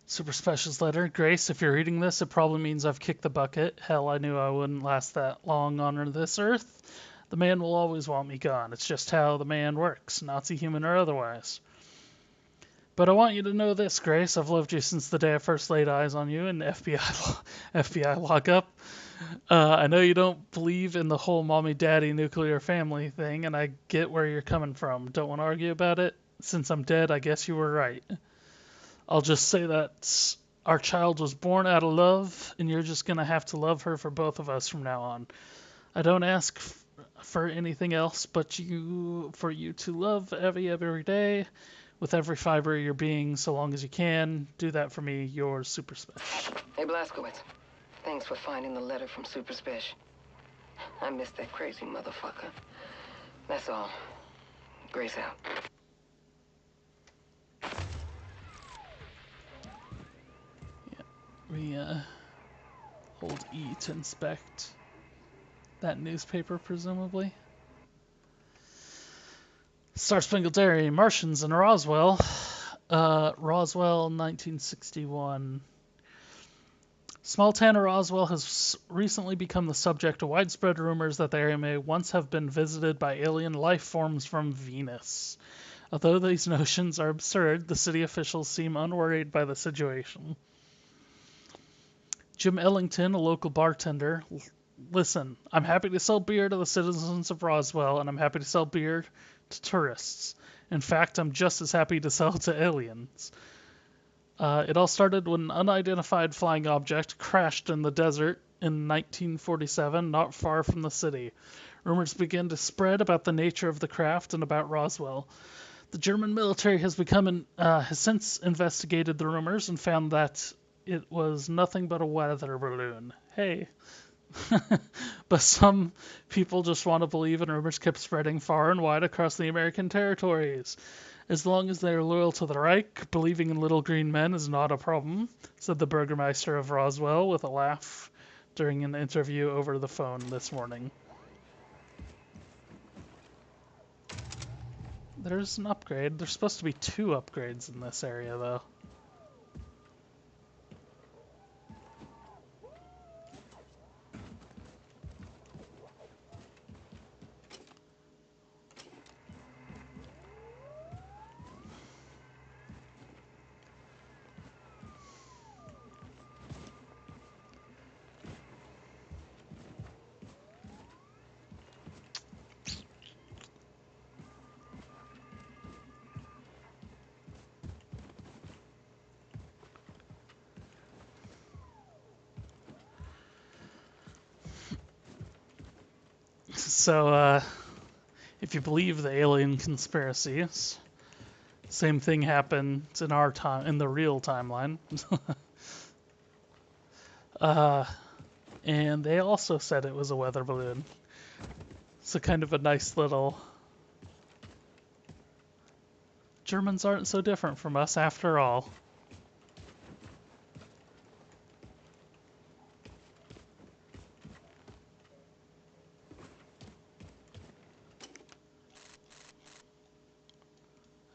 Super Specials letter. Grace, if you're reading this, it probably means I've kicked the bucket. Hell, I knew I wouldn't last that long on this earth. The man will always want me gone. It's just how the man works, Nazi human or otherwise. But I want you to know this, Grace. I've loved you since the day I first laid eyes on you in FBI lockup. I know you don't believe in the whole mommy-daddy nuclear family thing, and I get where you're coming from. Don't want to argue about it. Since I'm dead, I guess you were right. I'll just say that our child was born out of love, and you're just going to have to love her for both of us from now on. I don't ask for anything else but for you to love every day with every fiber of your being so long as you can. Do that for me, yours, Super Special. Hey, Blazkowicz. Thanks for finding the letter from Super Special. I missed that crazy motherfucker. That's all. Grace out. We hold E to inspect that newspaper, presumably. Star Spangled Dairy, Martians in Roswell. Roswell, 1961. Small town of Roswell has recently become the subject of widespread rumors that the area may once have been visited by alien life forms from Venus. Although these notions are absurd, the city officials seem unworried by the situation. Jim Ellington, a local bartender. Listen, I'm happy to sell beer to the citizens of Roswell, and I'm happy to sell beer to tourists. In fact, I'm just as happy to sell to aliens. It all started when an unidentified flying object crashed in the desert in 1947, not far from the city. Rumors began to spread about the nature of the craft and about Roswell. The German military has since investigated the rumors and found that it was nothing but a weather balloon. Hey. But some people just want to believe, and rumors kept spreading far and wide across the American territories. As long as they are loyal to the Reich, believing in little green men is not a problem, said the Burgermeister of Roswell with a laugh during an interview over the phone this morning. There's an upgrade. There's supposed to be 2 upgrades in this area, though. So, if you believe the alien conspiracies, same thing happened in our time, in the real timeline. And they also said it was a weather balloon. So kind of a nice little... Germans aren't so different from us after all.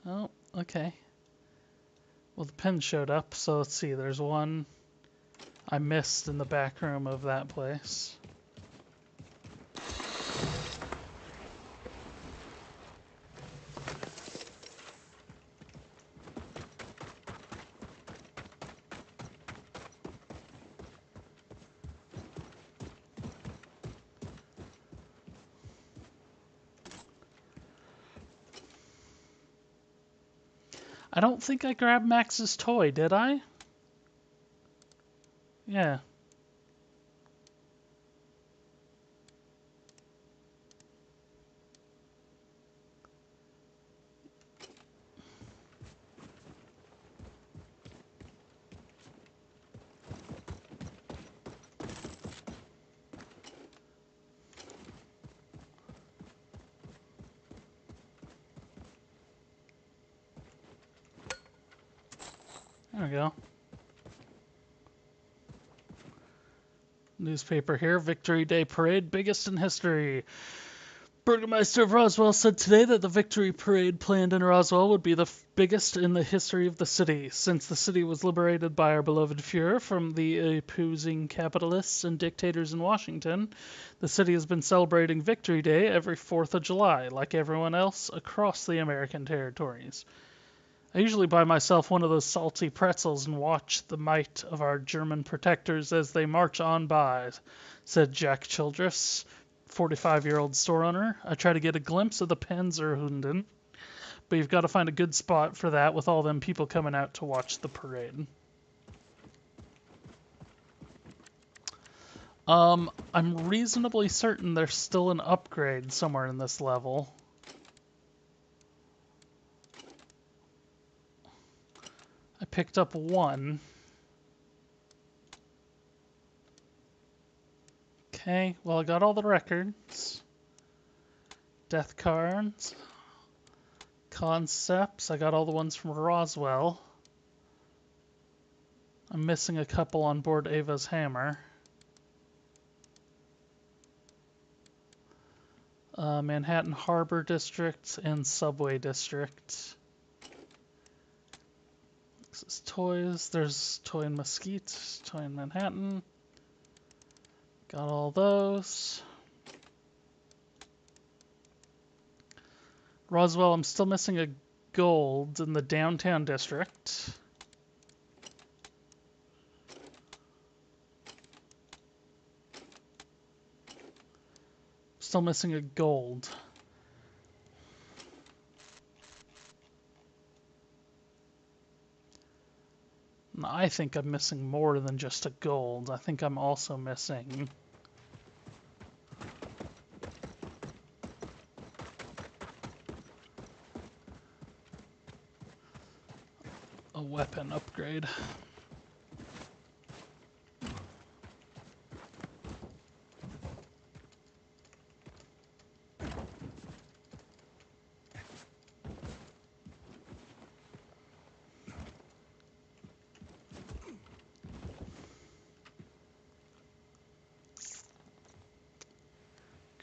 Oh, okay. Well, the pen showed up, so let's see. There's one I missed in the back room of that place. I don't think I grabbed Max's toy, did I? Yeah. There we go. Newspaper here. Victory Day Parade, biggest in history. Burgermeister of Roswell said today that the Victory Parade planned in Roswell would be the biggest in the history of the city. Since the city was liberated by our beloved Fuhrer from the opposing capitalists and dictators in Washington, the city has been celebrating Victory Day every 4th of July, like everyone else across the American territories. I usually buy myself one of those salty pretzels and watch the might of our German protectors as they march on by, said Jack Childress, 45-year-old store owner. I try to get a glimpse of the Panzerhunden, but you've got to find a good spot for that with all them people coming out to watch the parade. I'm reasonably certain there's still an upgrade somewhere in this level. I picked up one. Okay, well, I got all the records. Death cards. Concepts. I got all the ones from Roswell. I'm missing a couple on board Ava's hammer. Manhattan Harbor District and Subway District. This is toys. There's toy in Mesquite, toy in Manhattan. Got all those. Roswell, I'm still missing a gold in the downtown district. Still missing a gold. I think I'm missing more than just a gold. I think I'm also missing a weapon upgrade.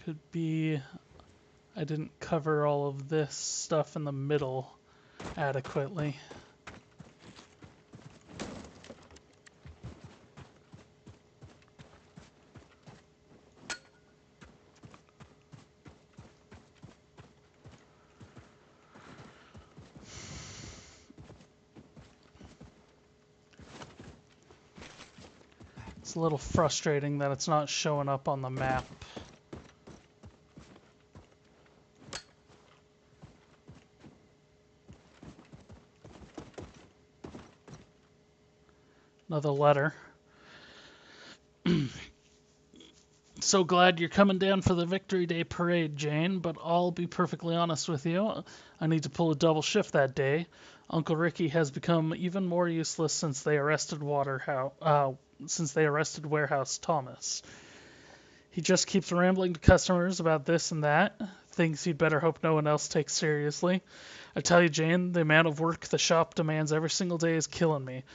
Could be I didn't cover all of this stuff in the middle adequately. It's a little frustrating that it's not showing up on the map. Another letter. So glad you're coming down for the Victory Day parade, Jane, but I'll be perfectly honest with you. I need to pull a double shift that day. Uncle Ricky has become even more useless since they arrested Warehouse Thomas. He just keeps rambling to customers about this and that, things he'd better hope no one else takes seriously. I tell you, Jane, the amount of work the shop demands every single day is killing me.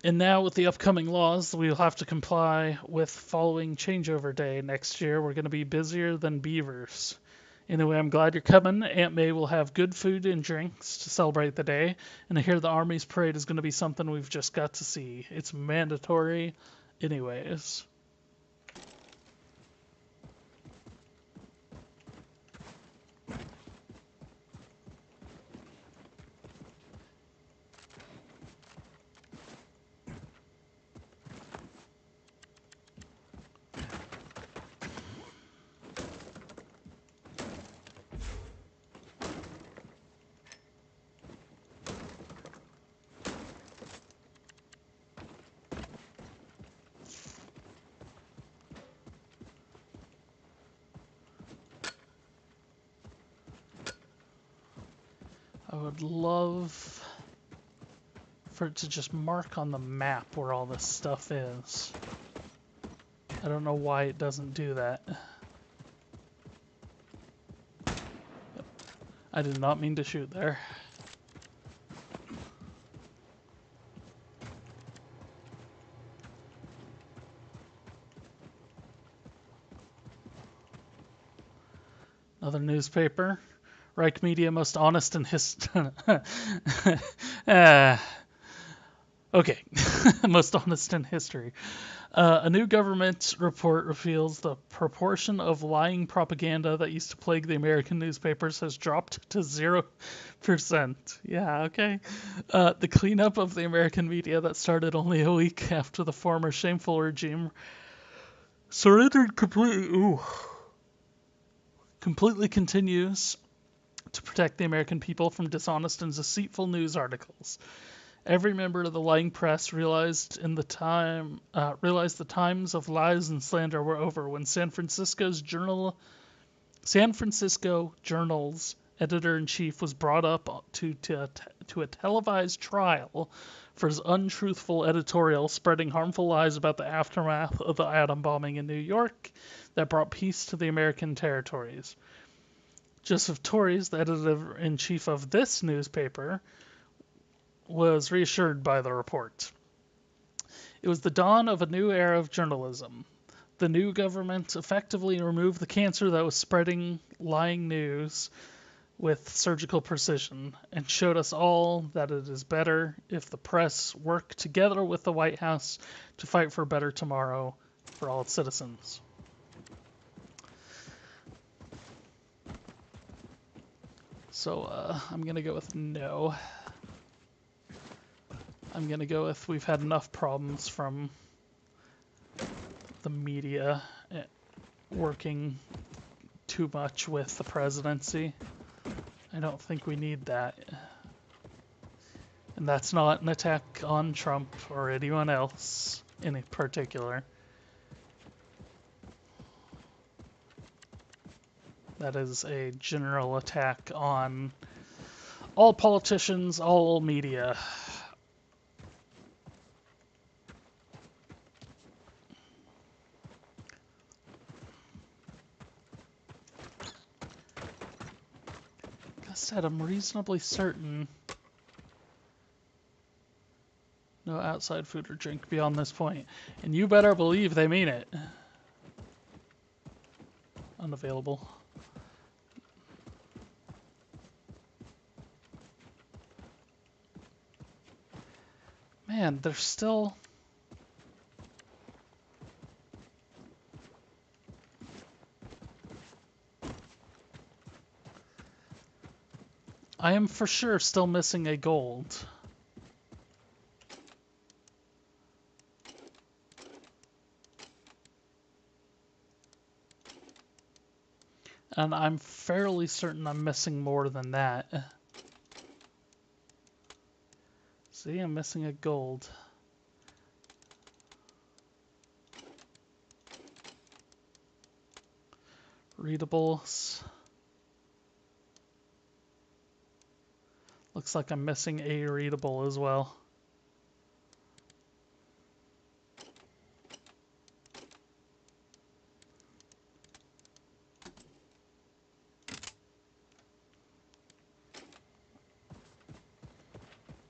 And now, with the upcoming laws we'll have to comply with following changeover day next year, we're going to be busier than beavers. Anyway, I'm glad you're coming. Aunt May will have good food and drinks to celebrate the day, and I hear the Army's parade is going to be something we've just got to see. It's mandatory anyways. I would love for it to just mark on the map where all this stuff is. I don't know why it doesn't do that. I did not mean to shoot there. Another newspaper. Reich Media, most honest and okay, most honest in history. A new government report reveals the proportion of lying propaganda that used to plague the American newspapers has dropped to 0%. Yeah, okay. The cleanup of the American media that started only a week after the former shameful regime surrendered completely continues to protect the American people from dishonest and deceitful news articles. Every member of the lying press realized the times of lies and slander were over when San Francisco Journal's editor-in-chief was brought up to a televised trial for his untruthful editorial spreading harmful lies about the aftermath of the atom bombing in New York that brought peace to the American territories. Joseph Torres, the editor-in-chief of this newspaper, was reassured by the report. It was the dawn of a new era of journalism. The new government effectively removed the cancer that was spreading lying news with surgical precision and showed us all that it is better if the press work together with the White House to fight for a better tomorrow for all its citizens. So I'm going to go with no. I'm going to go with we've had enough problems from the media working too much with the presidency. I don't think we need that. And that's not an attack on Trump or anyone else in particular. That is a general attack on all politicians, all media. Like I said, I'm reasonably certain no outside food or drink beyond this point. And you better believe they mean it. Unavailable. Man, there's still... I am for sure still missing a gold. And I'm fairly certain I'm missing more than that. See, I'm missing a gold. Readables. Looks like I'm missing a readable as well.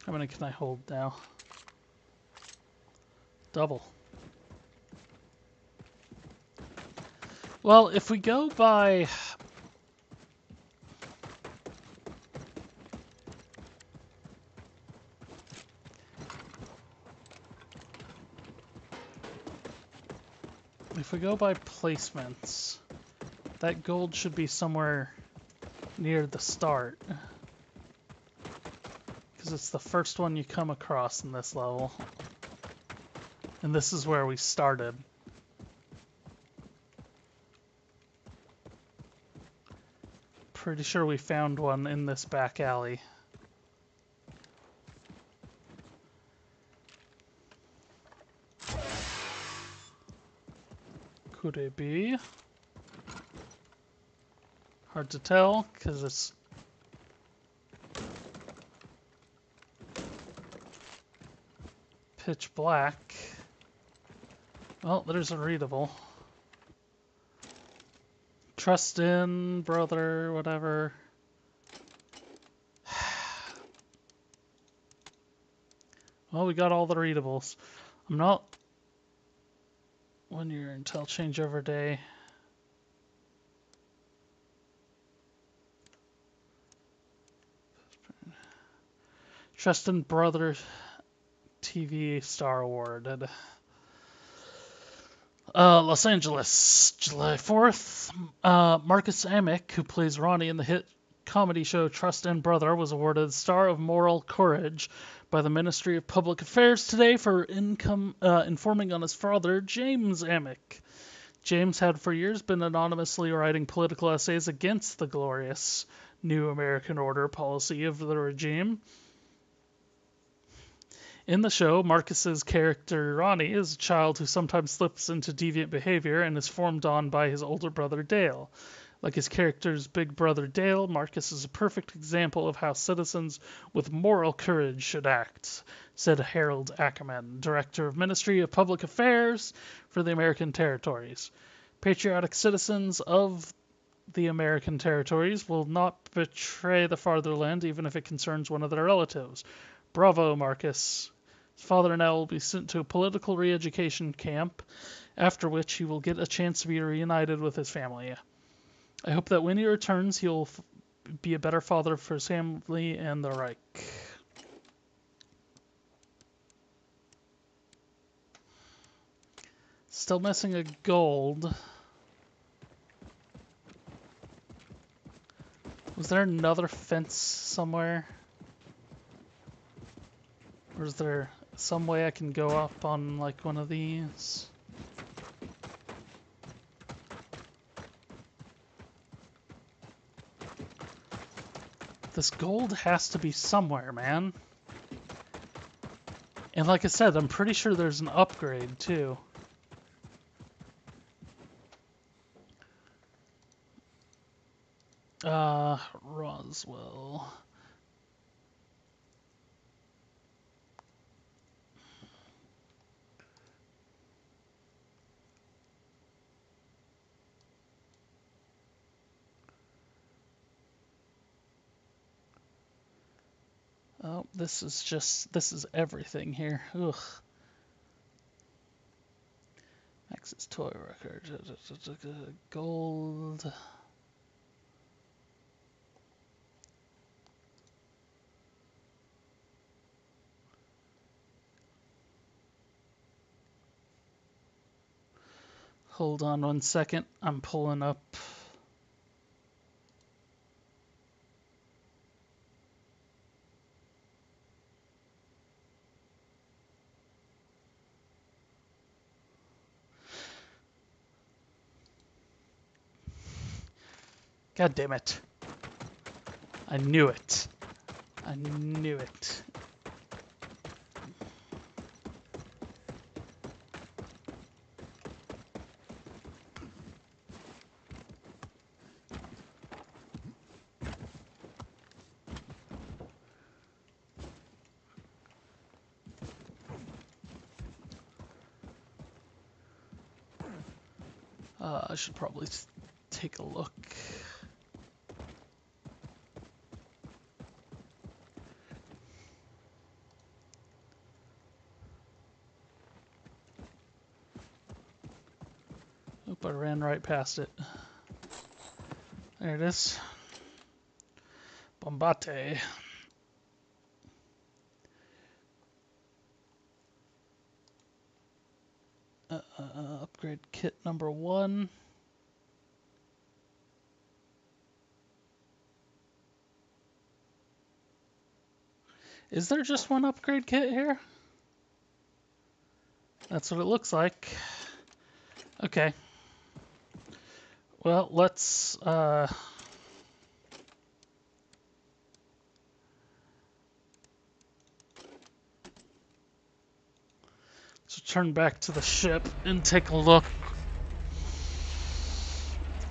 How many can I hold now? Double. Well, if we go by... If we go by placements, that gold should be somewhere near the start. Because it's the first one you come across in this level. And this is where we started. Pretty sure we found one in this back alley. Could it be? Hard to tell, because it's... pitch black. Well, there's a readable. Trust in, brother, whatever. Well, we got all the readables. I'm not... 1 year until changeover day. Trust in, brother, TV star awarded. Los Angeles, July 4th. Marcus Amick, who plays Ronnie in the hit comedy show Trust and Brother, was awarded Star of Moral Courage by the Ministry of Public Affairs today for informing on his father, James Amick. James had for years been anonymously writing political essays against the glorious New American Order policy of the regime. In the show, Marcus's character Ronnie is a child who sometimes slips into deviant behavior and is formed on by his older brother Dale. Like his character's big brother Dale, Marcus is a perfect example of how citizens with moral courage should act, said Harold Ackerman, Director of Ministry of Public Affairs for the American Territories. Patriotic citizens of the American territories will not betray the fatherland even if it concerns one of their relatives. Bravo, Marcus. His father and I will be sent to a political re-education camp, after which he will get a chance to be reunited with his family. I hope that when he returns, he'll be a better father for his family and the Reich. Still missing a gold. Was there another fence somewhere? Or is there some way I can go up on like one of these? This gold has to be somewhere, man. And like I said, I'm pretty sure there's an upgrade too. Roswell. Oh, this is everything here. Ugh. Max's toy record. Gold. Hold on 1 second. I'm pulling up. God damn it. I knew it. I knew it. I should probably take a look. Oop, I ran right past it. There it is. Bombate. Upgrade kit number 1. Is there just one upgrade kit here? That's what it looks like. Okay. Well, let's turn back to the ship and take a look.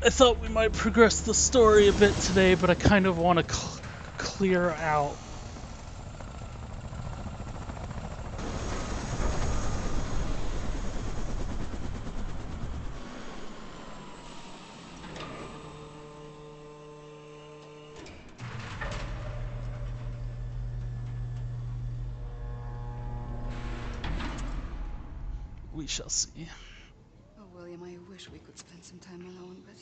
I thought we might progress the story a bit today, but I kind of want to clear out. We shall see. Oh, William, I wish we could spend some time alone, but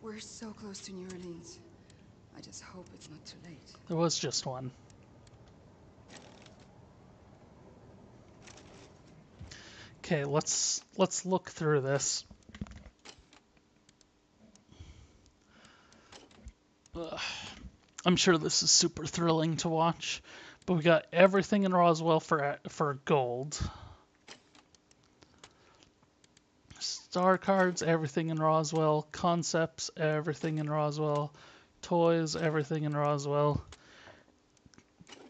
we're so close to New Orleans. I just hope it's not too late. There was just one. Okay, let's look through this. Ugh. I'm sure this is super thrilling to watch, but we got everything in Roswell for gold. Star cards, everything in Roswell. Concepts, everything in Roswell. Toys, everything in Roswell.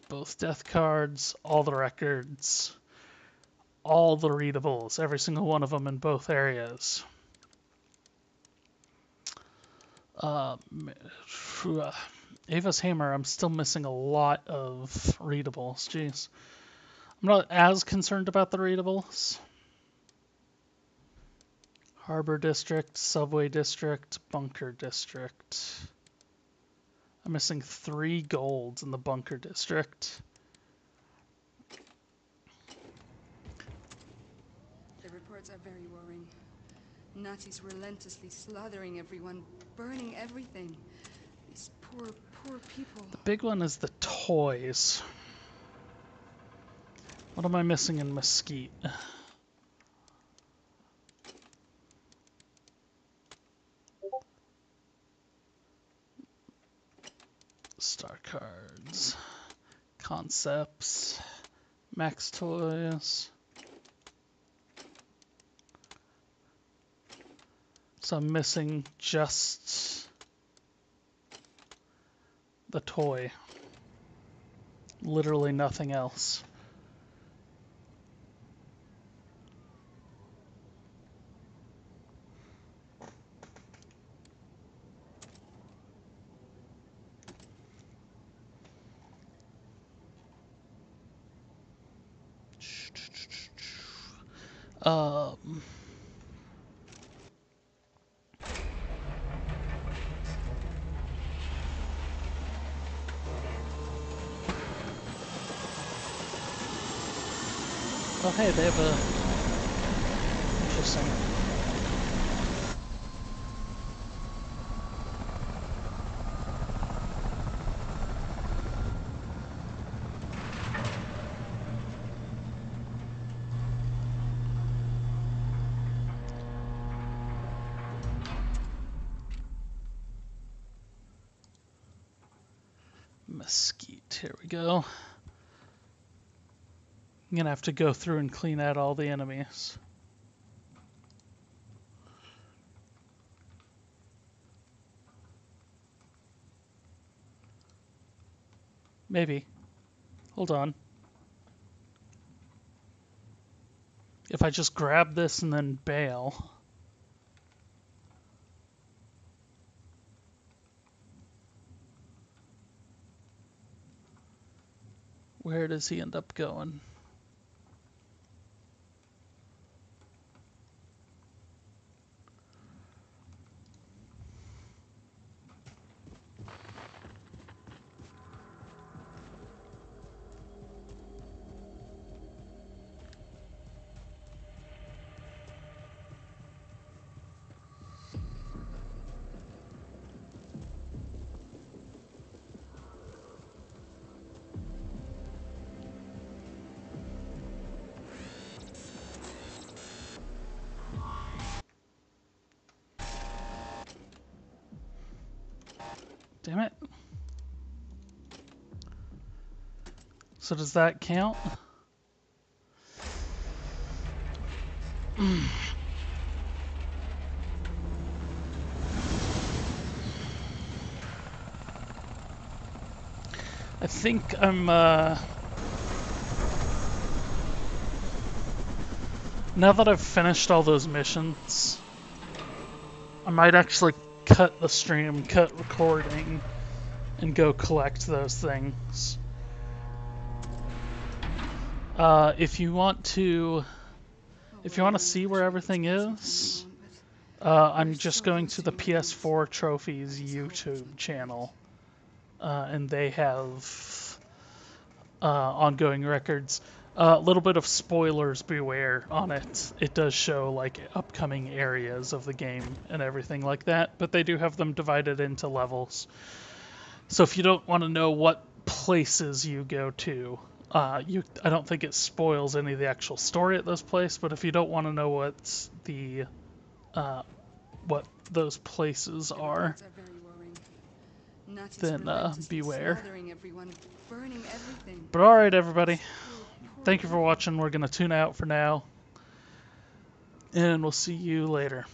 both death cards, all the records, all the readables, every single one of them in both areas. Ava's Hammer, I'm still missing a lot of readables. Jeez. I'm not as concerned about the readables. Harbor District, Subway District, Bunker District. I'm missing 3 golds in the Bunker District. The reports are very worrying. Nazis relentlessly slaughtering everyone, burning everything. These poor, poor people. The big one is the toys. What am I missing in Mesquite? Star cards, concepts, max toys. So I'm missing just the toy. Literally nothing else. Um, oh hey, they have a... Interesting. Mesquite, here we go. I'm gonna have to go through and clean out all the enemies. Maybe. Hold on. If I just grab this and then bail... Where does he end up going? Damn it. So does that count? I think I'm, now that I've finished all those missions, I might actually cut the stream, cut recording, and go collect those things. If you want to see where everything is, I'm just going to the PS4 Trophies YouTube channel, and they have ongoing records. A little bit of spoilers beware on it. It does show like upcoming areas of the game and everything like that, but they do have them divided into levels. So if you don't want to know what places you go to, I don't think it spoils any of the actual story at those places, but if you don't want to know what those places are, then beware. But alright everybody, thank you for watching. We're going to tune out for now, and we'll see you later.